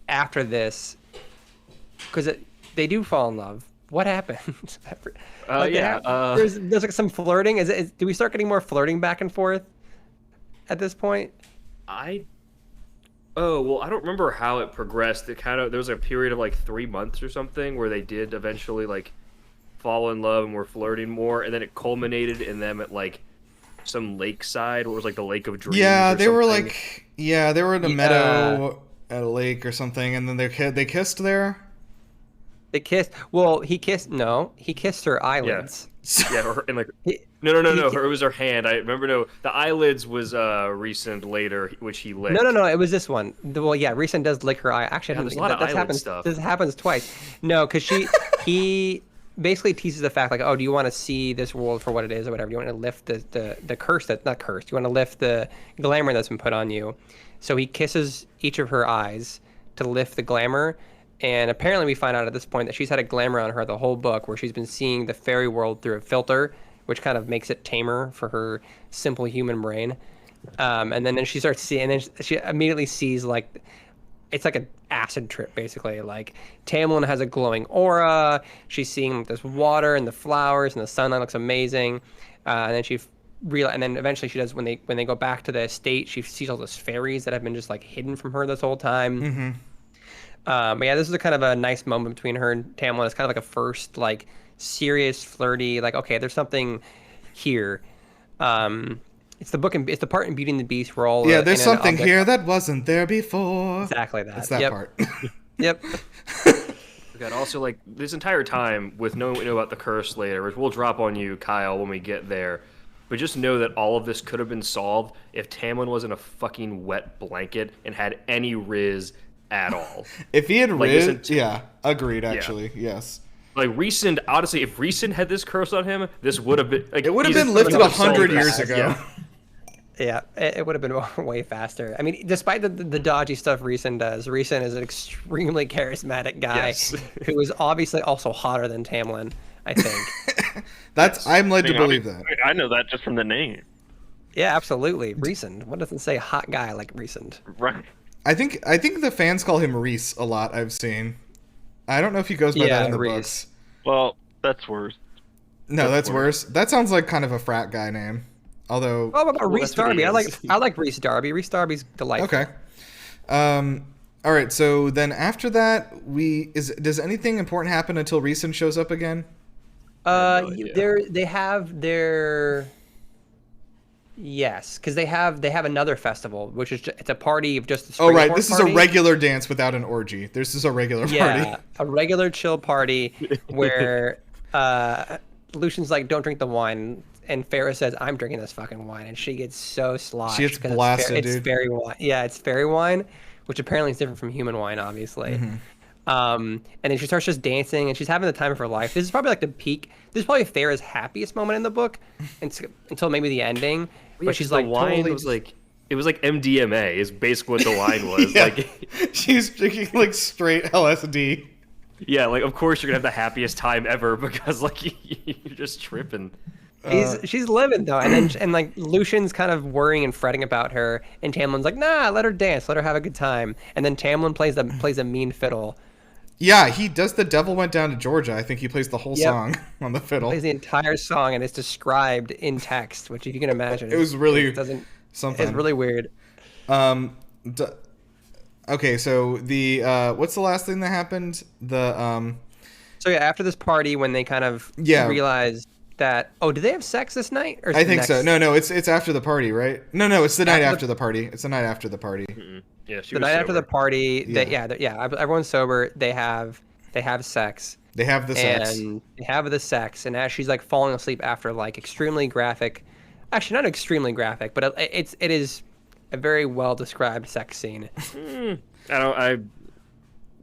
after this, because they do fall in love. What happened? There's like some flirting. Do we start getting more flirting back and forth at this point? I don't remember how it progressed. There was a period of like 3 months or something where they did eventually like fall in love and were flirting more, and then it culminated in them at like some lakeside. What was like the Lake of Dreams? Yeah, they were in a meadow at a lake or something, and then they kissed there. They kissed. Well, he kissed her eyelids. Yeah, and like no. It was her hand. I remember. No, the eyelids was recent later, which he licked. No. It was this one. Well, yeah, recent does lick her eye. Actually, there's a lot of eyelid stuff. This happens twice. No, because he basically teases the fact like, oh, do you want to see this world for what it is or whatever? Do you want to lift the curse that's not cursed? You want to lift the glamour that's been put on you? So he kisses each of her eyes to lift the glamour. And apparently we find out at this point that she's had a glamour on her the whole book, where she's been seeing the fairy world through a filter, which kind of makes it tamer for her simple human brain. And then she starts seeing, and then she immediately sees like, it's like an acid trip basically. Like Tamlin has a glowing aura. She's seeing this water and the flowers and the sunlight looks amazing. And then eventually she does, when they go back to the estate, she sees all those fairies that have been just like hidden from her this whole time. Mm-hmm. But yeah, this is a kind of a nice moment between her and Tamlin. It's kind of like a first like serious flirty, like, okay, there's something here. It's the part in Beauty and the Beast where all there's something here that wasn't there before. Exactly that. It's that part. Yep. God, also like this entire time with knowing what we know about the curse later, which we'll drop on you, Kyle, when we get there. But just know that all of this could have been solved if Tamlin wasn't a fucking wet blanket and had any riz at all. If he had riz, agreed. Actually, yes. Like Rhysand, honestly, if Rhysand had this curse on him, this would have been like, it would have been lifted 100 years ago. Yeah, it would have been way faster. I mean, despite the dodgy stuff Rhysand does, Rhysand is an extremely charismatic guy who is obviously also hotter than Tamlin, I think. I'm led to believe that. I know that just from the name. Yeah, absolutely. Rhysand. What doesn't say hot guy like Rhysand? Right. I think the fans call him Rhys a lot. I've seen. I don't know if he goes by that in the books. Well, that's worse. No, that's worse. That sounds like kind of a frat guy name. Although, what about Rhys Darby? I like Rhys Darby. Rhys Darby's delightful. Okay. All right. So then after that, does anything important happen until Rhysand shows up again? They have their. Yes, because they have another festival, which is it's a party of just. This is a regular dance without an orgy. This is a regular party. Yeah, a regular chill party where Lucian's like, "Don't drink the wine," and Farrah says, "I'm drinking this fucking wine," and she gets so sloshed. She gets blasted, dude. It's fairy wine. Yeah, it's fairy wine, which apparently is different from human wine, obviously. Mm-hmm. And then she starts just dancing, and she's having the time of her life. This is probably like the peak. This is probably Farrah's happiest moment in the book, until maybe the ending. But she's like, wine totally was like, it was like MDMA is basically what the wine was. Yeah. Like she's drinking like straight LSD. Yeah, like of course you're gonna have the happiest time ever because like you're just tripping. She's living though, and like Lucian's kind of worrying and fretting about her, and Tamlin's like, nah, let her dance, let her have a good time. And then Tamlin plays a mean fiddle, Yeah, he does The Devil Went Down to Georgia. I think he plays the whole Yep. song on the fiddle. Plays the entire song, and it's described in text, which if you can imagine, It was really it doesn't. something. It's really weird. Um, okay, so the what's the last thing that happened? So yeah, after this party, when they kind of realize that, did they have sex this night? Or I think so. No, it's after the party, right? No, it's the night after the party. It's the night after the party. Mm-mm. Yeah, she The was night after sober. the party, everyone's sober. They have sex. They have the sex. And they have the sex, and as she's like falling asleep after like extremely graphic, actually not extremely graphic, but it is a very well described sex scene. I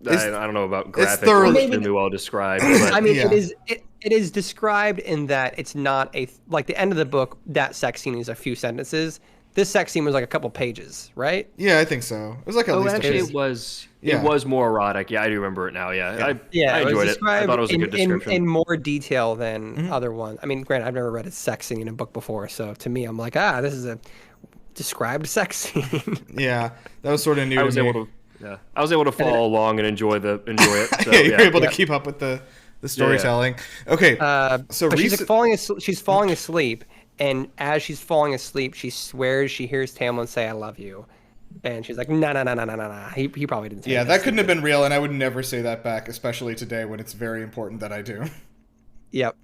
don't know about graphic. It's thoroughly- or extremely well described. But I mean, Yeah. it is described in that it's not like the end of the book. That sex scene is a few sentences. This sex scene was like a couple pages, right? Yeah, I think so. It was like at least actually, a page. it was more erotic. Yeah, I do remember it now. Yeah, I it was enjoyed it. I described thought it was a good description. in more detail than other ones. I mean, granted, I've never read a sex scene in a book before, so to me, I'm like, this is a described sex scene. Yeah, that was sort of new I to was me. able to, I was able to follow along and enjoy it. So, yeah, you're able to Yep. keep up with the storytelling. Okay, so but recent- she's falling asleep, and as she's falling asleep, she swears she hears Tamlin say, "I love you," and she's like, "No." He probably didn't say yeah, this. that couldn't have been real, and I would never say that back, especially today when it's very important that I do. Yep.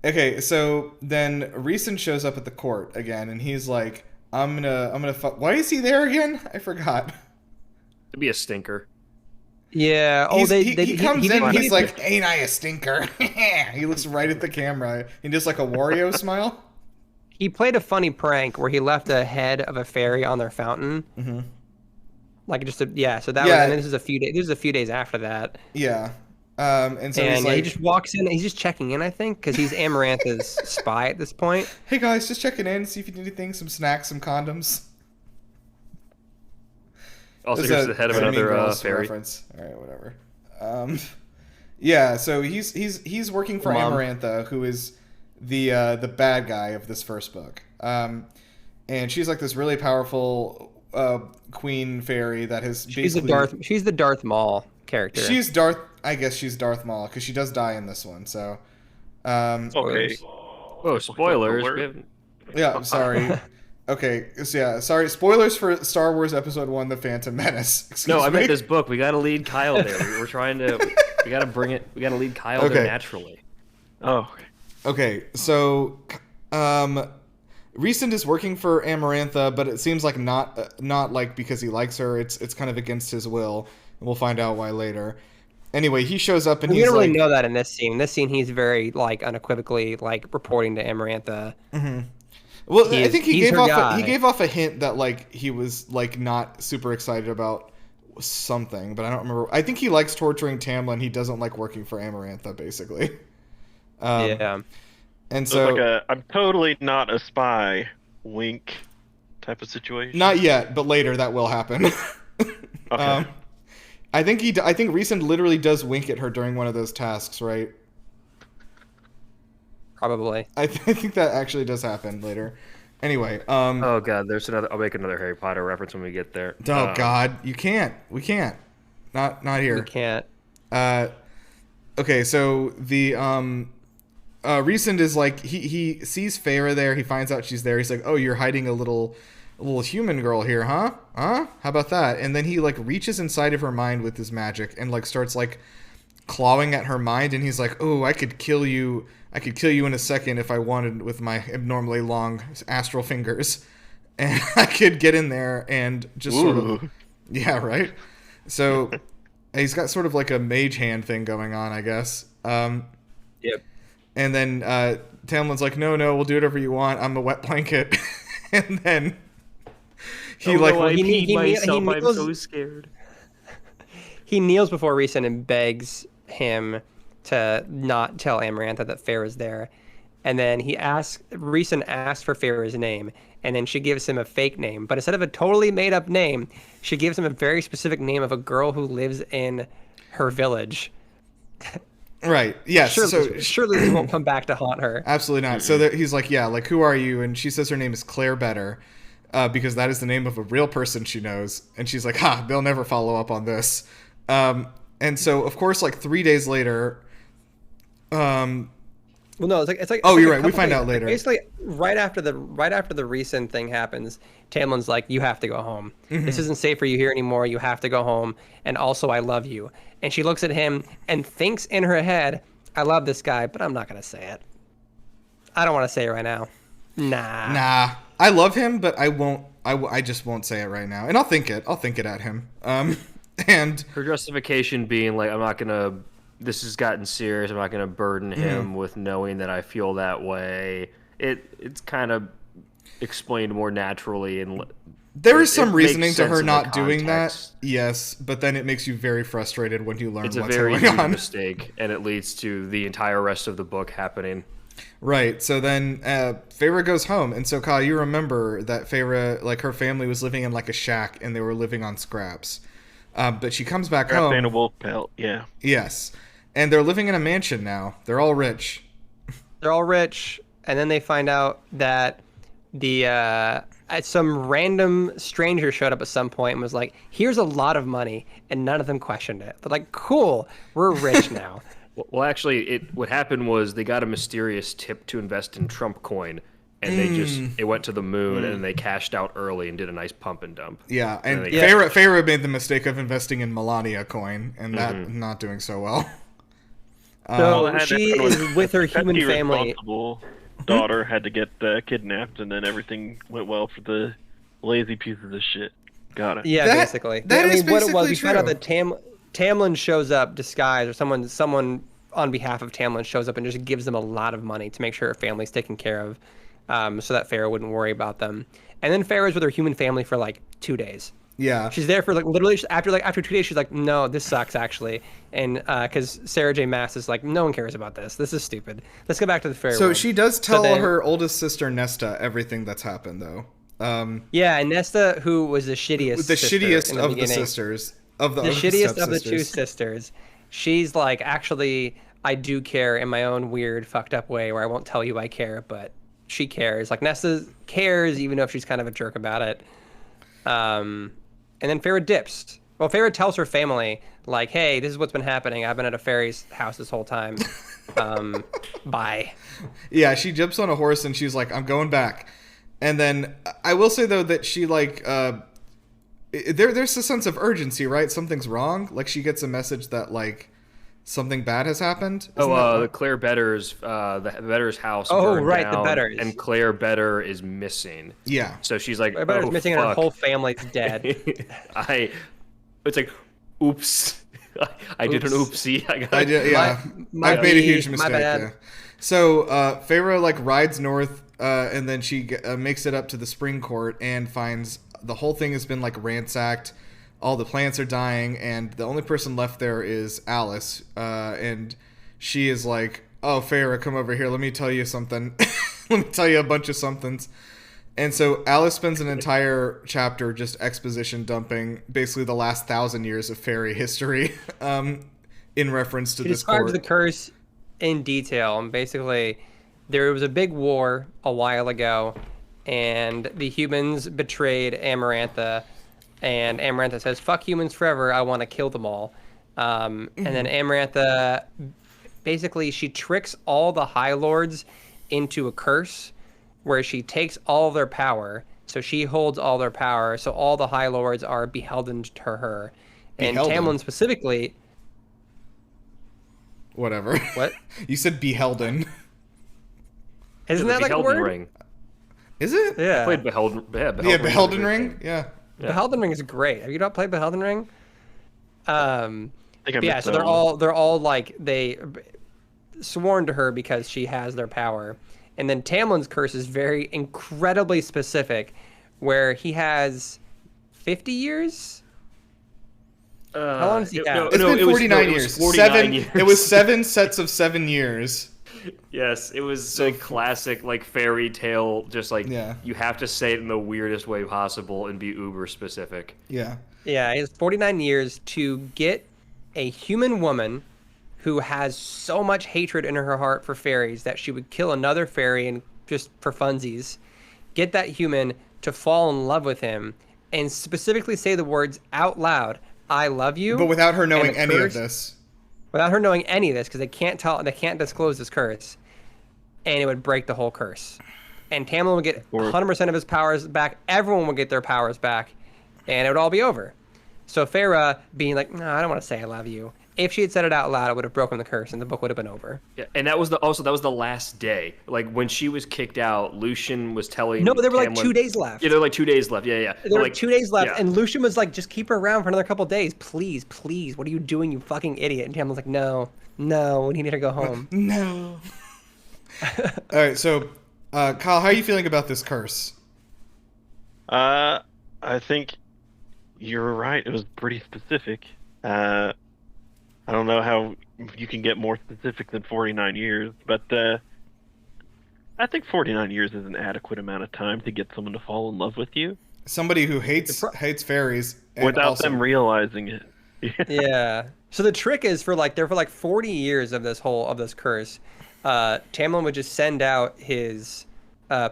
Okay, so then Reeson shows up at the court again, and he's like, I'm gonna why is he there again? I forgot. to be a stinker. Yeah. He comes in and he's like, ain't I a stinker? He looks right at the camera. He does like a Wario smile. He played a funny prank where he left a head of a fairy on their fountain. Mm-hmm. Like just so that was, and then this is a few days. This is a few days after that. Yeah. And so he's And like, he just walks in. He's just checking in, I think, because he's Amarantha's spy at this point. hey guys, just checking in, see if you need anything, some snacks, some condoms. Also, This here's is the head of a Mean another Girls fairy. reference. All right, whatever. Yeah, so he's working for Mom. Amarantha, who is the bad guy of this first book. And she's like this really powerful queen fairy that has She's basically She's the Darth Maul character. she's Darth. I guess she's Darth Maul because she does die in this one. So, Okay. Oh, spoilers! Alert. We haven't- yeah, I'm sorry. Okay, so yeah, sorry. Spoilers for Star Wars Episode 1: The Phantom Menace. Excuse No, I me. meant this book. We got to lead Kyle there. We're trying to. We got to bring it. We got to lead Kyle Okay. there naturally. Oh, Okay, so Reeson is working for Amarantha, but it seems like not like because he likes her. It's kind of against his will. And we'll find out why later. Anyway, he shows up and we he's don't like, really know that in this scene. In this scene, he's very like unequivocally like reporting to Amarantha. well, I he's- think he he's gave her off guy. he gave off a hint that like he was like not super excited about something, but I don't remember. I think he likes torturing Tamlin. He doesn't like working for Amarantha, basically. Yeah. And so so it's like a I'm totally not a spy wink type of situation. not yet, but later that will happen. Okay. I think Reeson literally does wink at her during one of those tasks, right? Probably. I think that actually does happen later. Anyway, Oh god, there's another. I'll make another Harry Potter reference when we get there. oh god, we can't. Not We here. can't. Okay, so the Reeson is like he sees Feyre there. He finds out she's there. He's like, "Oh, you're hiding a little human girl here, huh? Huh? How about that?" And then he like reaches inside of her mind with his magic and like starts like clawing at her mind. And he's like, "Oh, I could kill you. I could kill you in a second if I wanted with my abnormally long astral fingers, and I could get in there and just sort of, Ooh. yeah, right." So he's got sort of like a mage hand thing going on, I guess. Yep. And then Tamlin's like, no, we'll do whatever you want. I'm a wet blanket. And then he he I'm kneels- so scared. He kneels before Reeson and begs him to not tell Amarantha that Feyre's there. And then Reeson asks for Feyre's name, and then she gives him a fake name. But instead of a totally made up name, she gives him a very specific name of a girl who lives in her village. right. Yes. Surely this won't come back to haunt her. Absolutely not. So he's like, yeah, like, who are you? And she says her name is Claire Better, because that is the name of a real person she knows. And she's like, they'll never follow up on this. And so, of course, like 3 days later, Well, no, it's like. Oh, it's you're like a right. We couple find days- out later. Basically, right after the recent thing happens, Tamlin's like, "You have to go home. This isn't safe for you here anymore. You have to go home. And also, I love you." And she looks at him and thinks in her head, "I love this guy, but I'm not gonna say it. I don't want to say it right now. Nah. I love him, but I won't. I just won't say it right now, and I'll think it. I'll think it at him. And Her justification being like, I'm not gonna. This has gotten serious. I'm not gonna burden him with knowing that I feel that way. It's kind of explained more naturally, and there is some it reasoning makes to sense her in the not doing that. context. Yes, but then it makes you very frustrated when you learn It's a what's very going huge on. mistake, and it leads to the entire rest of the book happening. Right. So then Feyre goes home, and so Kyle, you remember that Feyre, like her family, was living in like a shack, and they were living on scraps. But she comes back Scraps home. and a wolf pelt. Yeah. Yes, and they're living in a mansion now. They're all rich. They're all rich, and then they find out that some random stranger showed up at some point and was like, "Here's a lot of money," and none of them questioned it. They're like, "Cool, we're rich now." Well, actually, what happened was they got a mysterious tip to invest in Trump coin, and it went to the moon, and they cashed out early and did a nice pump and dump. Yeah, and they- Feyre made the mistake of investing in Melania coin, and that not doing so well. So it had she that is with her human pesky, family. responsible daughter had to get kidnapped, and then everything went well for the lazy pieces of shit. Got it. Yeah, That- basically. that is what it was, basically we found out true. that Tamlin shows up disguised, or someone on behalf of Tamlin shows up and just gives them a lot of money to make sure her family's taken care of, so that Feyre wouldn't worry about them. And then Feyre's with her human family for like 2 days. Yeah. She's there for like literally after 2 days. She's like, "No, this sucks actually," and because Sarah J. Maas is like, "No one cares about this. This is stupid. Let's go back to the Feyre So world." she does tell then- her oldest sister Nesta everything that's happened, though. Yeah, and Nesta, who was the shittiest, The sister shittiest in of the beginning, sisters. Of the shittiest of the two stepsisters. sisters. She's like, "Actually, I do care in my own weird, fucked up way where I won't tell you I care, but she cares." Like, Nesta cares even if she's kind of a jerk about it. And then Feyre dips. Well, Feyre tells her family, like, "Hey, this is what's been happening. I've been at a fairy's house this whole time. Bye." Yeah, she jumps on a horse and she's like, "I'm going back." And then I will say though that she like there's a sense of urgency, right? Something's wrong. Like she gets a message that like something bad has happened. Isn't that- The Claire Better's house Oh, burned right, the down, Betters. and Claire Better is missing. yeah. So she's like, Claire Better's "Oh, missing and her fuck." whole family's dead. It's like, oops, I did an oopsie. I did, yeah. I've made a huge my mistake. bad. Yeah. So Feyre like rides north, and then she makes it up to the spring court and finds the whole thing has been like ransacked. All the plants are dying, and the only person left there is Alice. And she is like, "Oh, Feyre, come over here. Let me tell you something. Let me tell you a bunch of somethings." And so Alice spends an entire chapter just exposition dumping basically the last 1,000 years of fairy history in reference to She this describes court. the curse in detail, and basically there was a big war a while ago, and the humans betrayed Amarantha, and Amarantha says, "Fuck humans forever, I want to kill them all." And then Amarantha, basically she tricks all the High Lords into a curse where she takes all their power, so she holds all their power, so all the High Lords are beholden to her. And Behelden? Tamlin specifically... Whatever. What? You said behelden. Isn't that like a Behelden word? Ring. Is it? Yeah. Played Behelden. Yeah, Behelden, Yeah, Ring is a Behelden great Ring? game. Yeah. Behelden Ring is great. Have you not played Behelden Ring? I think I Yeah, missed so that one. they're all like they sworn to her because she has their power. And then Tamlin's curse is very incredibly specific, where he has 50 years. How long does he have? It's been 49 it years. was 49 years. It was 7 sets of 7 years. Yes, it was a classic like fairy tale. Just like Yeah. you have to say it in the weirdest way possible and be uber specific. Yeah. Yeah, he has 49 years to get a human woman who has so much hatred in her heart for fairies that she would kill another fairy and just for funsies, get that human to fall in love with him and specifically say the words out loud, "I love you," But without her and knowing the any of curse- this. without her knowing any of this, because they can't disclose this curse, and it would break the whole curse. And Tamlin would get 100% of his powers back. Everyone would get their powers back, and it would all be over. So Farah being like, "No, I don't want to say I love you." If she had said it out loud, it would have broken the curse, and the book would have been over. Yeah, and that was the last day. Like when she was kicked out, Lucian was telling. No, there were like Tamlin- 2 days left. Yeah, there were like 2 days left. Yeah. There were like 2 days left, yeah. and Lucian was like, "Just keep her around for another couple days, please, please. What are you doing, you fucking idiot?" And Tamlin's like, "No, we need her to go home." No. All right, so Kyle, how are you feeling about this curse? I think you're right. It was pretty specific. I don't know how you can get more specific than 49 years, but I think 49 years is an adequate amount of time to get someone to fall in love with you Somebody who hates fairies and without also, them realizing it. Yeah. So the trick is for 40 years of this curse, Tamlin would just send out his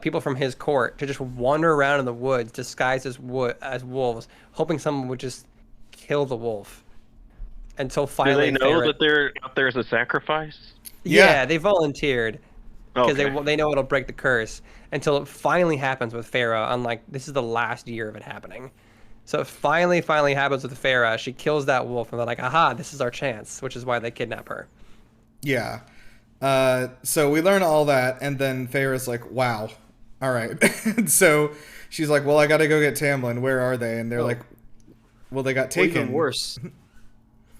people from his court to just wander around in the woods disguised as wolves, hoping someone would just kill the wolf. Until Do finally, they know that they're out there as a sacrifice? Yeah, they volunteered because Okay. they know it'll break the curse. Until it finally happens with Farah. Unlike this is the last year of it happening. So it finally happens with Farah. She kills that wolf, and they're like, "Aha, this is our chance," which is why they kidnap her. Yeah. So we learn all that, and then Farah's like, "Wow, all right." So she's like, "Well, I got to go get Tamlin. Where are they?" And they're like, "Well, they got Well, taken."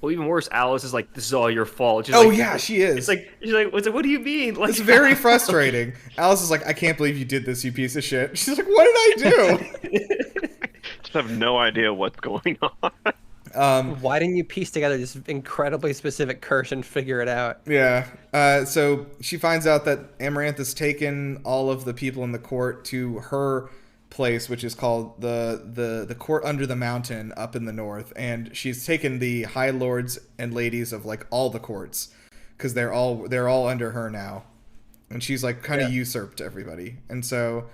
even worse, Alice is like, "This is all your fault." She's Oh like, yeah, she is. It's like she's like, "What do you mean?" Like, It's very frustrating. Alice is like, "I can't believe you did this, you piece of shit." She's like, "What did I do?" Just have no idea what's going on. Why didn't you piece together this incredibly specific curse and figure it out? Yeah. So she finds out that Amaranth has taken all of the people in the court to her place, which is called the court under the mountain up in the north, and she's taken the high lords and ladies of like all the courts because they're all under her now, and she's like kind of usurped everybody. And so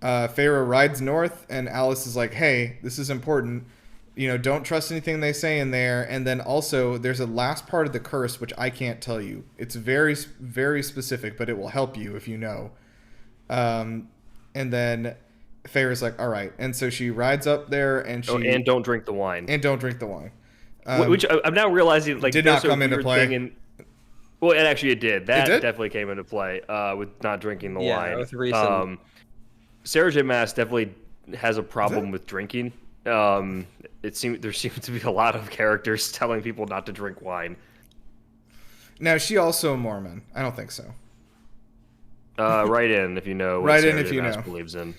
Farah rides north, and Alice is like, "Hey, this is important. Don't trust anything they say in there." And then also there's a last part of the curse which I can't tell you. It's very, very specific, but it will help you if you know. And then Farah's like, "All right." And so she rides up there, and and don't drink the wine. And don't drink the wine. Which I'm now realizing like did there's not come a into weird play. thing well, it actually did. That did? definitely came into play with not drinking the Yeah, wine. with reason. Sarah J. Maas definitely has a problem with drinking. There seems to be a lot of characters telling people not to drink wine. Now, is she also a Mormon? I don't think so. Write in if you know what Write in Sarah if J. you Maas know. believes in.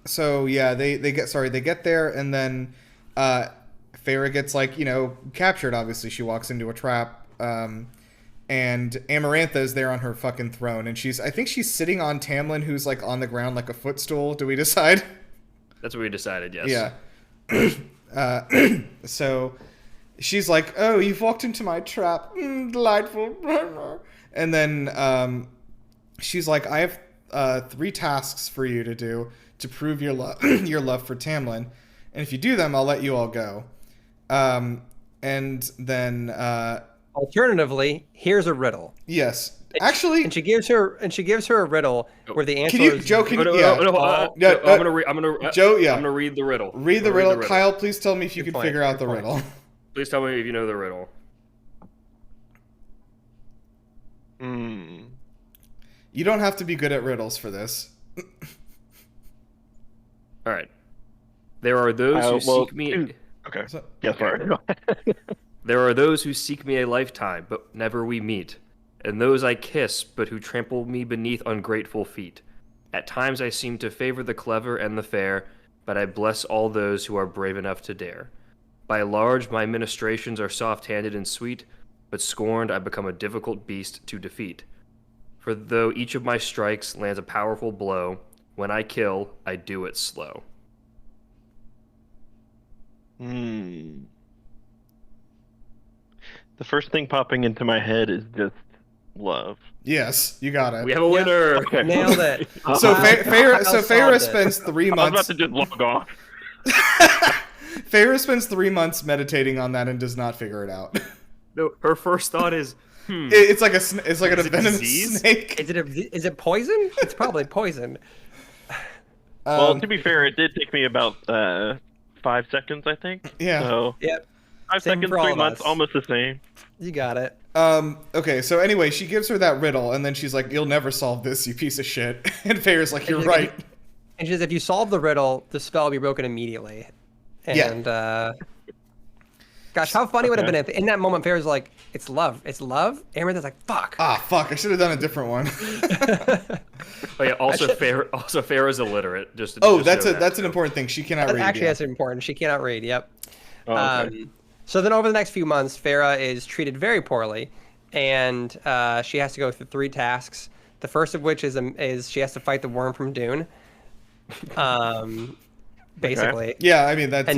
So yeah, they get there, and then Farah gets captured. Obviously, she walks into a trap. And Amarantha is there on her fucking throne, and I think she's sitting on Tamlin, who's like on the ground like a footstool. Do we decide? That's what we decided. Yes. Yeah. So she's like, "Oh, you've walked into my trap. Delightful." And then she's like, "I have 3 tasks for you to do to prove your love for Tamlin, and if you do them, I'll let you all go." And then Alternatively, here's a riddle. yes, actually, And she gives her a riddle where the answer can you, is Joe? Can you, I'm gonna Joe, yeah. I'm gonna read the riddle. Read the riddle. Kyle, please tell me if you can point, figure out the good point. riddle. Please tell me if you know the riddle. You don't have to be good at riddles for this. All right. There are those who seek me. Okay. So- Yes, sorry. Go ahead. There are those who seek me a lifetime, but never we meet, and those I kiss, but who trample me beneath ungrateful feet. At times I seem to favor the clever and the fair, but I bless all those who are brave enough to dare. By large, my ministrations are soft-handed and sweet, but scorned I become a difficult beast to defeat. For though each of my strikes lands a powerful blow, when I kill, I do it slow. The first thing popping into my head is just love. Yes, you got it. We have a winner! Okay. nailed it. So Kyle Farah solved Farah it. spends 3 I was about months. to just log off. Feyre spends 3 months meditating on that and does not figure it out. No, her first thought is, It's like it's like a venomous disease? snake. Is it poison? It's probably poison. Well, to be fair, it did take me about 5 seconds, I think. Yeah. So Yep. 5 Same seconds, for all 3 of months, us. almost the same. You got it. Okay, so anyway, she gives her that riddle, and then she's like, "You'll never solve this, you piece of shit." And Feyre's like, "You're she's right." like, And she says, if you solve the riddle, the spell will be broken immediately. And, gosh, how funny would it have been if in that moment Feyre's like, it's love. It's love? Amarantha's like, fuck. Ah, fuck! I should have done a different one. oh yeah, also Farrah's illiterate. Just That's an important thing. She cannot read. Actually, yeah. that's important. She cannot read. Yep. Oh, okay. So then over the next few months, Farah is treated very poorly, and she has to go through 3 tasks. The first of which is she has to fight the worm from Dune. Basically. Yeah, I mean that's.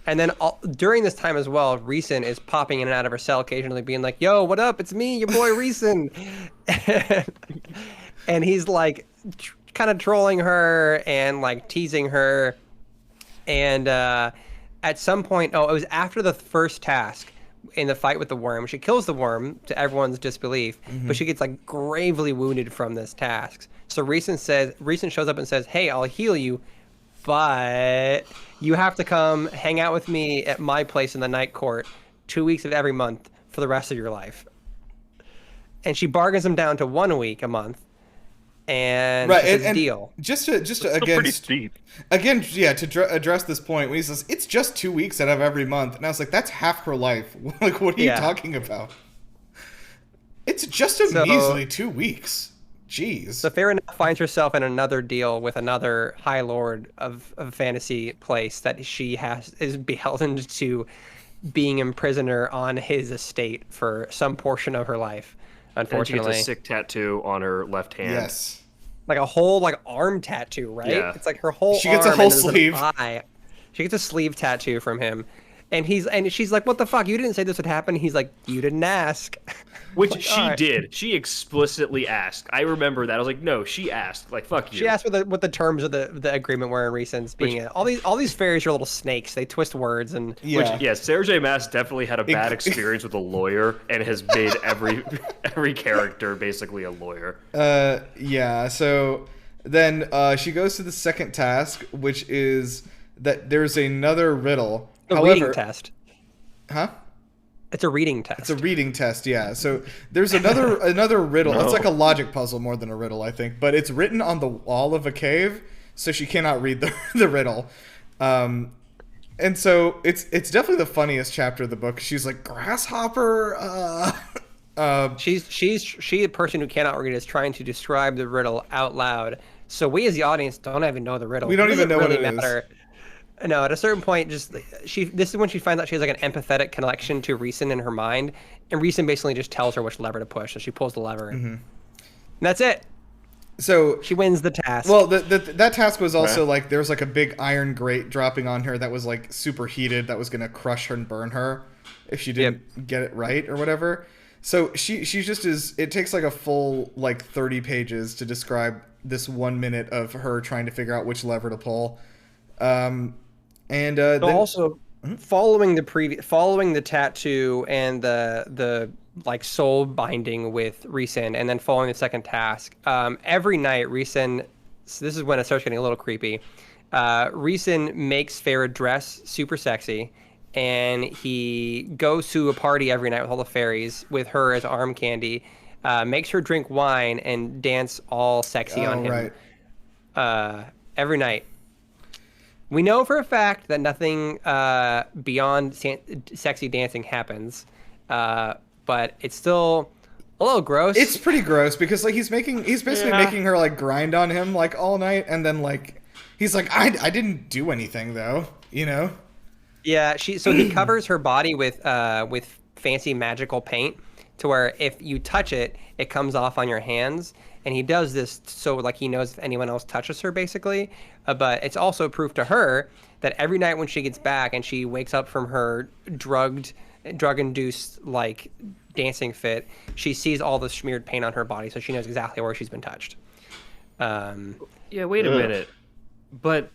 And then during this time as well, Rhysand is popping in and out of her cell occasionally, being like, "Yo, what up? It's me, your boy Rhysand." And he's like, kind of trolling her and like teasing her. And at some point, it was after the first task in the fight with the worm. She kills the worm to everyone's disbelief, but she gets like gravely wounded from this task. So Rhysand shows up and says, "Hey, I'll heal you, but you have to come hang out with me at my place in the Night Court 2 weeks of every month for the rest of your life." And she bargains him down to 1 week a month. And it's a deal. Just to again, pretty steep. Again, yeah, to address this point, when he says it's just 2 weeks out of every month, and I was like, that's half her life. Like, what are you talking about? It's just a measly 2 weeks. Jeez. So Farah now finds herself in another deal with another High Lord of fantasy place that she is beholden to being a prisoner on his estate for some portion of her life. Unfortunately, and she gets a sick tattoo on her left hand. Yes. Like a whole arm tattoo, right? Yeah. It's like her whole. She gets a arm whole and there's an sleeve. eye. She gets a sleeve tattoo from him, and she's like, "What the fuck? You didn't say this would happen." He's like, "You didn't ask." Which Like, she right. did. She explicitly asked. I remember that. I was like, no, she asked. Like, fuck you. She asked what the terms of the agreement were in Rhysand's being all these fairies are little snakes. They twist words and Yeah. Sarah J. Maas definitely had a bad experience with a lawyer and has made every character basically a lawyer. Yeah. So then she goes to the second task, which is that there's another riddle. the However, reading test. Huh? It's a reading test. It's a reading test, yeah. So there's another riddle. No. It's like a logic puzzle more than a riddle, I think. But it's written on the wall of a cave, so she cannot read the riddle. And so it's definitely the funniest chapter of the book. She's like, grasshopper. She a person who cannot read is trying to describe the riddle out loud. So we as the audience don't even know the riddle. We don't even know what it is. No, at a certain point, this is when she finds out she has like an empathetic connection to Rhysand in her mind, and Rhysand basically just tells her which lever to push, so she pulls the lever, and that's it. So She wins the task. well, that task was also like there was like a big iron grate dropping on her that was like super heated that was gonna crush her and burn her if she didn't get it right or whatever. So she just is. It takes like a full like 30 pages to describe this 1 minute of her trying to figure out which lever to pull. Then, also following the tattoo and the like soul binding with Rhysand, and then following the second task, every night Rhysand, so this is when it starts getting a little creepy, Rhysand makes Farah dress super sexy, and he goes to a party every night with all the fairies with her as arm candy, makes her drink wine and dance all sexy on him. Right. Every night. We know for a fact that nothing beyond sexy dancing happens, but it's still a little gross. It's pretty gross because like he's basically making her like grind on him like all night, and then like he's like I didn't do anything though, you know. Yeah, so he covers her body with fancy magical paint to where if you touch it, it comes off on your hands. And he does this so like he knows if anyone else touches her, basically. But it's also proof to her that every night when she gets back and she wakes up from her drug-induced like dancing fit, she sees all the smeared paint on her body, so she knows exactly where she's been touched. Yeah, wait a minute. But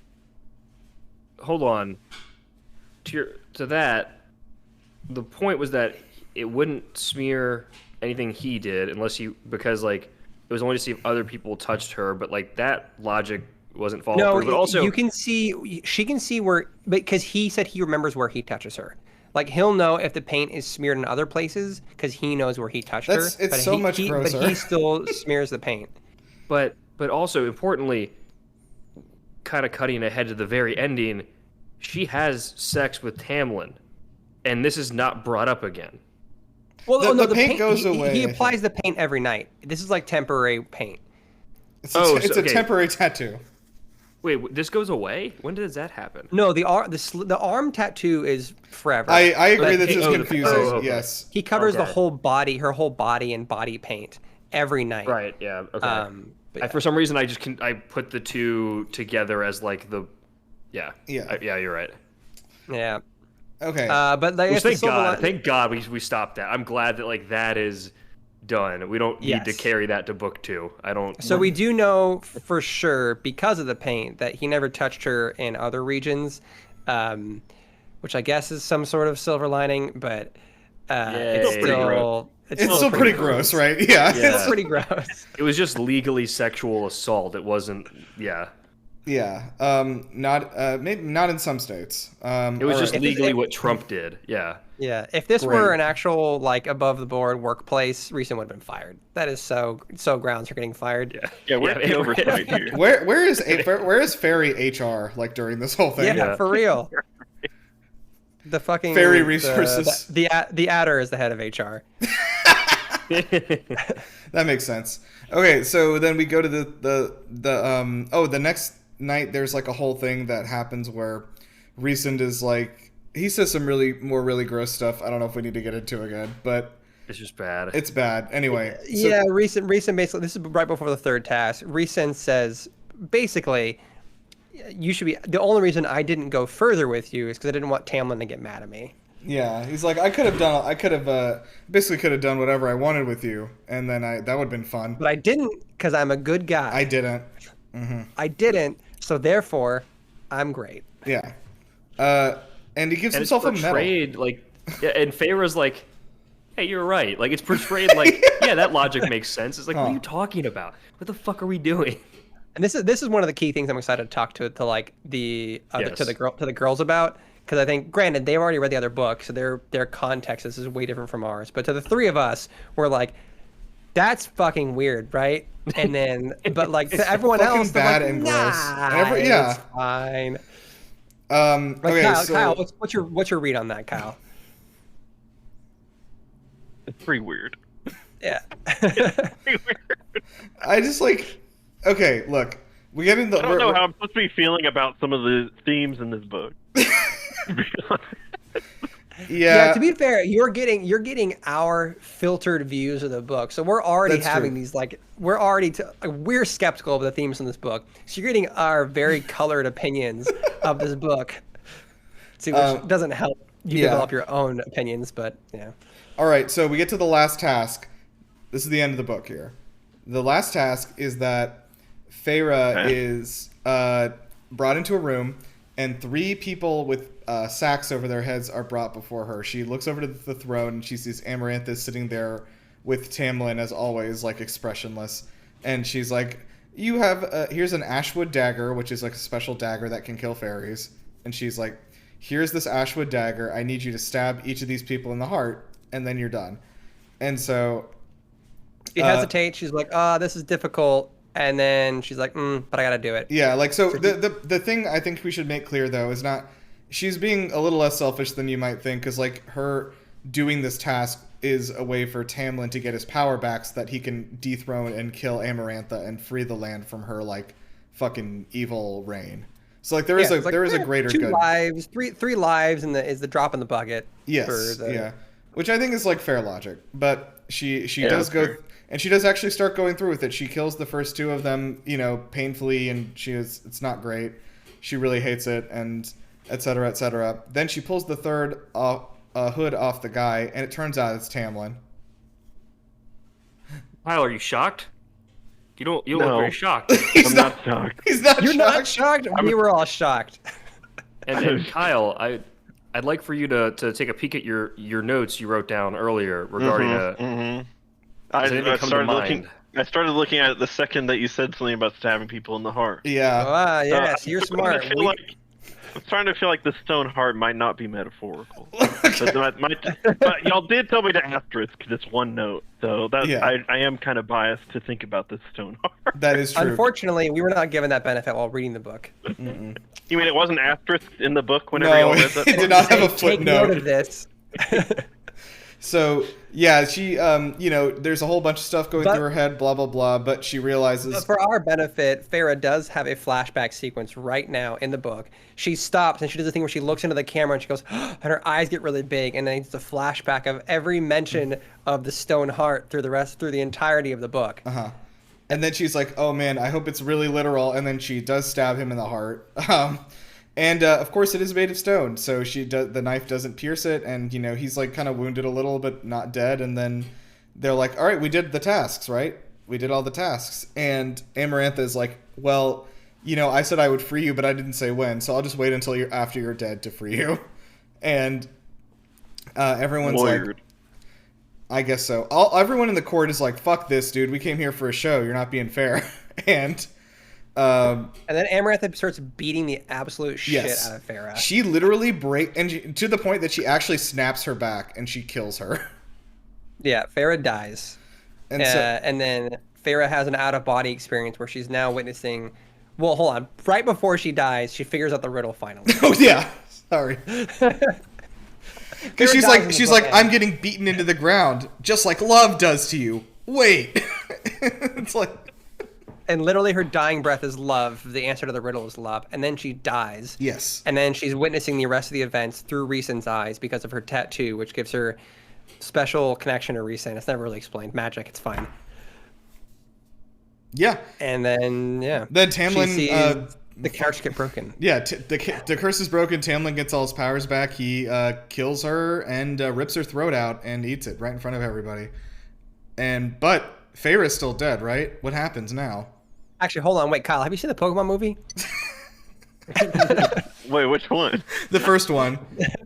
hold on. to that, the point was that it wouldn't smear anything he did because like it was only to see if other people touched her, but like that logic wasn't followed through. But also, she can see where, because he said he remembers where he touches her. Like he'll know if the paint is smeared in other places because he knows where he touched her. It's so much grosser. But he still smears the paint. But also importantly, kind of cutting ahead to the very ending, she has sex with Tamlin, and this is not brought up again. Well, the paint goes away. He applies the paint every night. This is like temporary paint. It's a temporary tattoo. Wait, this goes away? When does that happen? No, the arm tattoo is forever. I agree that this is confusing. Okay. Yes. He covers the whole body, her whole body in body paint every night. Right. Yeah. Okay. For some reason, I put the two together as like the. Yeah. Yeah. Yeah. You're right. Yeah. Okay. But like, thank God we stopped that. I'm glad that like that is done. We don't need to carry that to book 2. I don't. So we do know for sure because of the paint that he never touched her in other regions, which I guess is some sort of silver lining, but it's still pretty gross, right? Yeah. It's pretty gross. It was just legally sexual assault. It wasn't. Yeah. Yeah. Maybe not in some states. It was just legally what Trump did. Yeah. Yeah. If this were an actual like above the board workplace, Reeson would have been fired. That is so grounds for getting fired. Yeah. Where's the oversight here? Where is Fairy HR like during this whole thing? Yeah, for real. The fucking Fairy resources. The Attors is the head of HR. That makes sense. Okay, so then we go to the next night. There's like a whole thing that happens where Reeson is like, he says some really gross stuff. I don't know if we need to get into again, but it's just bad. It's bad anyway. Reeson basically, this is right before the third task. Reeson says basically, you should be. The only reason I didn't go further with you is because I didn't want Tamlin to get mad at me. Yeah, he's like, I could have done whatever I wanted with you, and then that would have been fun. But I didn't, because I'm a good guy. I didn't. Mm-hmm. I didn't, so therefore, I'm great. Yeah. And he gives himself a medal. Like, yeah, and Feyre's like, hey, you're right. Like, it's portrayed like, yeah, that logic makes sense. It's like, what are you talking about? What the fuck are we doing? And this is one of the key things I'm excited to talk to the girls about. Because I think, granted, they've already read the other book, so their context is way different from ours. But to the three of us, we're like, that's fucking weird, right? And then, but like to everyone else, bad like, and nah, gross. Yeah, it's fine. Okay, Kyle, what's your read on that, Kyle? It's pretty weird. Yeah. It's pretty weird. I just like, okay, look, we get into. I don't know how I'm supposed to be feeling about some of the themes in this book. Yeah, to be fair, you're getting our filtered views of the book, so we're already having these we're skeptical of the themes in this book, so you're getting our very colored opinions of this book. See, which doesn't help you develop your own opinions, but yeah. All right, so we get to the last task. This is the end of the book here. The last task is that Feyre is brought into a room, and 3 people with sacks over their heads are brought before her. She looks over to the throne, and she sees Amaranthus sitting there with Tamlin, as always, like expressionless. And she's like, "You have here's an Ashwood dagger, which is like a special dagger that can kill fairies." And she's like, "Here's this Ashwood dagger. I need you to stab each of these people in the heart, and then you're done." And so she hesitates. She's like, this is difficult." And then she's like, but I gotta do it. Yeah, like, so the thing I think we should make clear, though, is not... She's being a little less selfish than you might think, because, like, her doing this task is a way for Tamlin to get his power back so that he can dethrone and kill Amarantha and free the land from her, like, fucking evil reign. So, like, there is a greater good. 2 lives, three lives is the drop in the bucket. Yes, yeah. Which I think is, like, fair logic. But she does go... Fair. And she does actually start going through with it. She kills the first 2 of them, painfully, and it's not great. She really hates it, and et cetera, et cetera. Then she pulls the third hood off the guy, and it turns out it's Tamlin. Kyle, are you shocked? You don't look very shocked. I'm not shocked. He's not You're shocked. not shocked? We were all shocked. And Kyle, I'd like for you to take a peek at your notes you wrote down earlier regarding Does anything come to mind? I started looking at it the second that you said something about stabbing people in the heart. Yeah. Ah, yes, you're smart. I'm starting to feel like the stone heart might not be metaphorical. But y'all did tell me to asterisk this one note, so I am kind of biased to think about this stone heart. That is true. Unfortunately, we were not given that benefit while reading the book. Mm-mm. You mean it wasn't asterisked in the book whenever y'all read that? It did not have a Take note footnote. of this. So, yeah, she, there's a whole bunch of stuff going through her head, blah, blah, blah, but she realizes... But for our benefit, Farah does have a flashback sequence right now in the book. She stops and she does a thing where she looks into the camera and she goes, and her eyes get really big, and then it's a flashback of every mention of the stone heart through the entirety of the book. Uh-huh. And then she's like, oh man, I hope it's really literal, and then she does stab him in the heart. And of course, it is made of stone, so the knife doesn't pierce it, and he's like kind of wounded a little, but not dead. And then they're like, "All right, we did the tasks, right? We did all the tasks." And Amarantha is like, "Well, I said I would free you, but I didn't say when, so I'll just wait until after you're dead to free you." And everyone's like, "I guess so." Everyone in the court is like, "Fuck this, dude. We came here for a show. You're not being fair." And then Amarantha starts beating the absolute shit out of Farah. She literally to the point that she actually snaps her back and she kills her. Yeah, Farah dies. And then Farah has an out-of-body experience where she's now witnessing... Well, hold on. Right before she dies, she figures out the riddle finally. Oh, yeah. Sorry. Because she's like, I'm getting beaten into the ground, just like love does to you. Wait. It's like... And literally her dying breath is love. The answer to the riddle is love. And then she dies. Yes. And then she's witnessing the rest of the events through Rhysand's eyes because of her tattoo, which gives her special connection to Rhysand. It's never really explained. Magic, it's fine. Yeah. And then, yeah. Then Tamlin... the curse get broken. Yeah, the curse is broken. Tamlin gets all his powers back. He kills her and rips her throat out and eats it right in front of everybody. But Farah's still dead, right? What happens now? Actually, hold on. Wait, Kyle, have you seen the Pokemon movie? Wait, which one? The first one.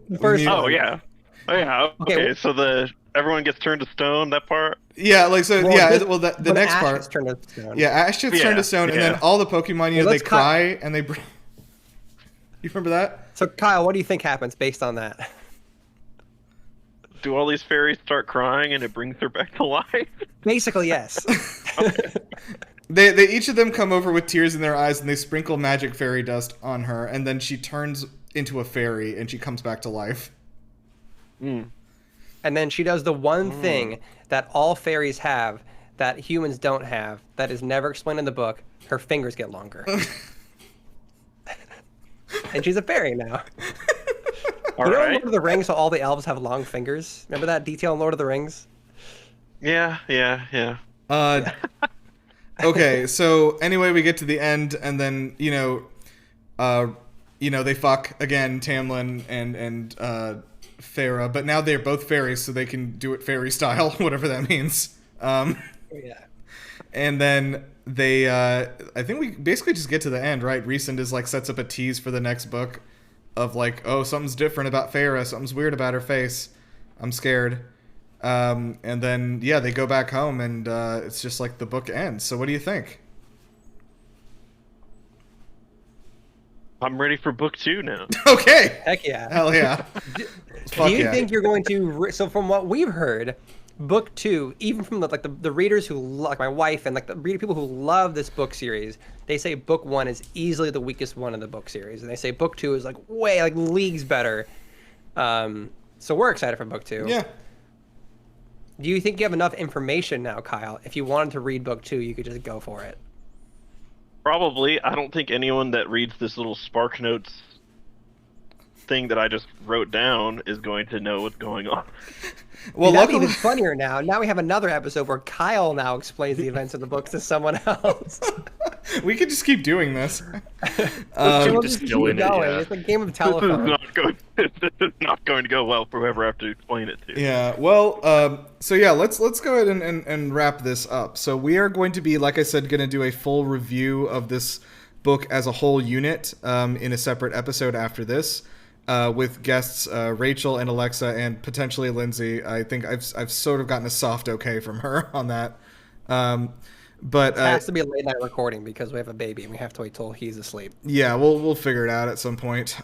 The first one. Oh, yeah. Okay, so everyone gets turned to stone, that part? Yeah, the next Ash part. Gets turned to stone. Yeah, Ash gets turned to stone, and then all the Pokemon, they cry, and they... You remember that? So, Kyle, what do you think happens based on that? Do all these fairies start crying and it brings her back to life? Basically, yes. Okay. They each of them come over with tears in their eyes, and they sprinkle magic fairy dust on her, and then she turns into a fairy, and she comes back to life. And then she does the one thing that all fairies have that humans don't have, that is never explained in the book. Her fingers get longer. And she's a fairy now. All in right. Lord of the Rings, how all the elves have long fingers? Remember that detail in Lord of the Rings? Yeah. Okay, so anyway, we get to the end, and then they fuck again, Tamlin and Farah, but now they're both fairies, so they can do it fairy style, whatever that means. Yeah. And then they, I think we basically just get to the end, right? Rhysand is sets up a tease for the next book of something's different about Farah, something's weird about her face. I'm scared. And then, they go back home, and it's just the book ends. So what do you think? I'm ready for book 2 now. Okay. Heck yeah. Hell yeah. Do you think you're going to... So from what we've heard, book 2, even from the readers who like my wife and the people who love this book series, they say book 1 is easily the weakest one in the book series, and they say book 2 is way leagues better. So we're excited for book 2. Yeah. Do you think you have enough information now, Kyle? If you wanted to read book 2, you could just go for it. Probably. I don't think anyone that reads this little Spark Notes thing that I just wrote down is going to know what's going on. Well, that's luckily, even funnier now. Now we have another episode where Kyle now explains the events of the books to someone else. we could just keep doing this. We'll just keep go in it, going. yeah. It's a game of This telephone. is not going to go well for whoever I have to explain it to. Yeah, well, let's go ahead and wrap this up. So we are going to be, like I said, going to do a full review of this book as a whole unit in a separate episode after this. with guests Rachel and Alexa and potentially Lindsay. I think I've sort of gotten a soft okay from her on that. But It has to be a late night recording because we have a baby and we have to wait till he's asleep. yeah, we'll figure it out at some point.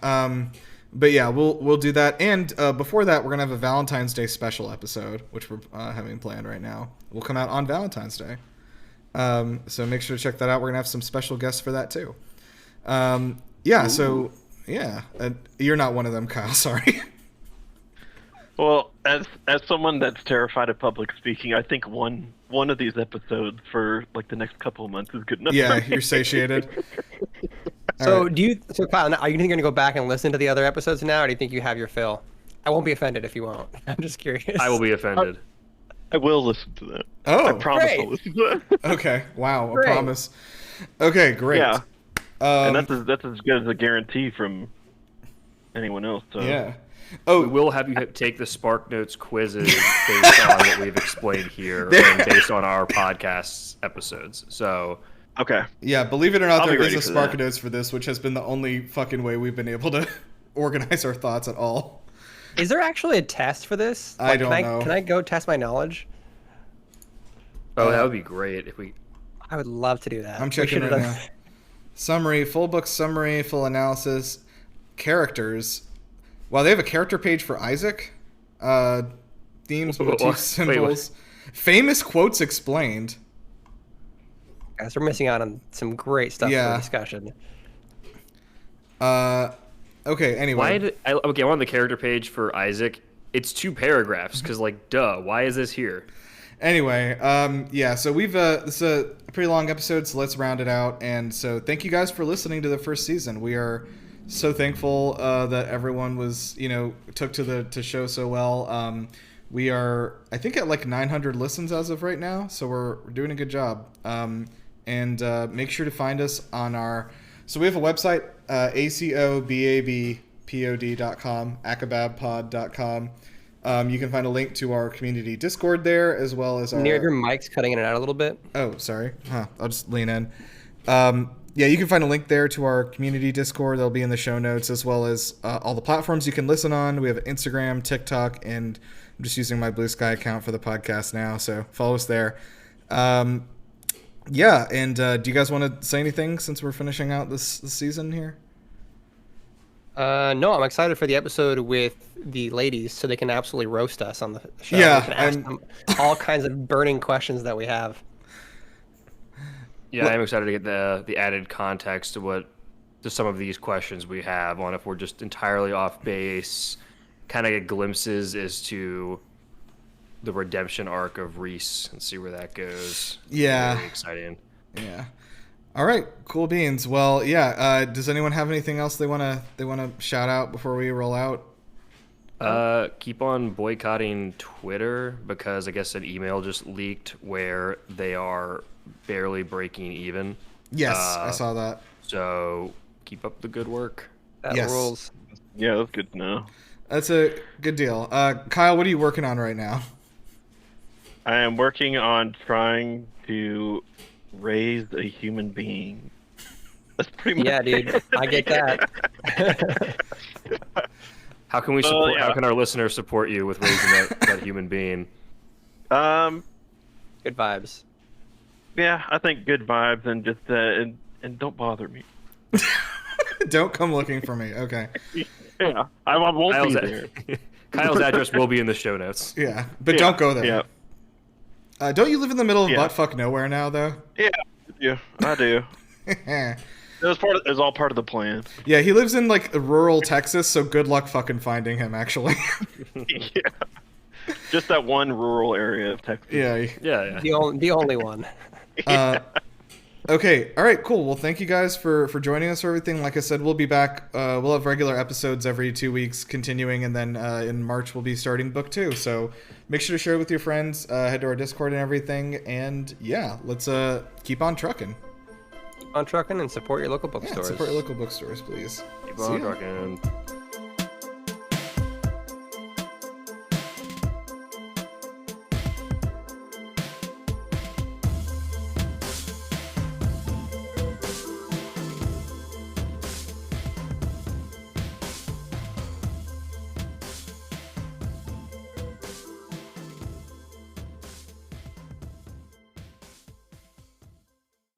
But yeah, we'll do that. And before that, we're gonna have a Valentine's Day special episode, which we're having planned right now. Will come out on Valentine's Day. So make sure to check that out. We're gonna have some special guests for that too. Yeah. Ooh. So yeah, you're not one of them, Kyle. Sorry. Well, as someone that's terrified of public speaking, I think one of these episodes for like the next couple of months is good enough. Yeah, you're satiated. So right. So Kyle, are you going to go back and listen to the other episodes now, or do you think you have your fill? I won't be offended if you won't. I'm just curious. I will be offended. I will listen to that. Oh, I promise great. I'll listen to that. Okay. Wow. Great. A promise. Okay. Great. Yeah. And that's as good as a guarantee from anyone else. So. Yeah. Oh, we will have you take the Spark Notes quizzes based on what we've explained here and based on our podcast episodes. So, okay. Yeah, believe it or not, there is a Spark that. Notes for this, which has been the only fucking way we've been able to organize our thoughts at all. Is there actually a test for this? I don't know. Can I go test my knowledge? oh, that would be great if we. I would love to do that. I'm checking right now. Summary, full book summary, full analysis, characters. Wow, they have a character page for Isaac. Themes, motif, symbols. Famous quotes explained. Guys, we're missing out on some great stuff for discussion. Okay, anyway. I'm on the character page for Isaac. It's 2 paragraphs, because, like, duh, why is this here? Anyway, yeah, so we've, this is a pretty long episode, so let's round it out. And so thank you guys for listening to the first season. We are so thankful that everyone was, took to the show so well. We are, I think, at like 900 listens as of right now, so we're doing a good job. And make sure to find us on our, so we have a website, acobabpod.com, acobabpod.com. You can find a link to our community Discord there, as well as our... Near your mic's cutting in and out a little bit. Oh, sorry. I'll just lean in. Yeah, you can find a link there to our community Discord. That'll be in the show notes, as well as all the platforms you can listen on. We have Instagram, TikTok, and I'm just using my Blue Sky account for the podcast now, so follow us there. Yeah, and do you guys want to say anything since we're finishing out this season here? No, I'm excited for the episode with the ladies so they can absolutely roast us on the show. Yeah, we can ask them all kinds of burning questions that we have. Yeah, I'm excited to get the added context to some of these questions we have on if we're just entirely off base, kind of get glimpses as to the redemption arc of Reese and see where that goes. Yeah. Very exciting. Yeah. All right, cool beans. Well, yeah. Does anyone have anything else they wanna shout out before we roll out? Keep on boycotting Twitter because I guess an email just leaked where they are barely breaking even. Yes, I saw that. So keep up the good work. That Yes. rules. Yeah, that's good to know. That's a good deal. Kyle, what are you working on right now? I am working on trying to raise a human being. That's pretty much Yeah, dude. I get that. How can we support? How can our listeners support you with raising that human being? Good vibes. Yeah, I think good vibes and just and don't bother me. Don't come looking for me. Okay. Yeah, I won't be there. Kyle's address will be in the show notes. Yeah, but don't go there. Yeah. Don't you live in the middle of buttfuck nowhere now, though? Yeah, I do. It was all part of the plan. Yeah, he lives in like rural Texas, so good luck fucking finding him. Actually. Yeah. Just that one rural area of Texas. Yeah. The only one. Okay. All right. Cool. Well, thank you guys for joining us for everything. Like I said, we'll be back. We'll have regular episodes every 2 weeks, continuing, and then in March we'll be starting book 2. So make sure to share it with your friends. Head to our Discord and everything. And yeah, let's keep on trucking. Keep on trucking and support your local bookstores. Support your local bookstores, please. Keep on trucking.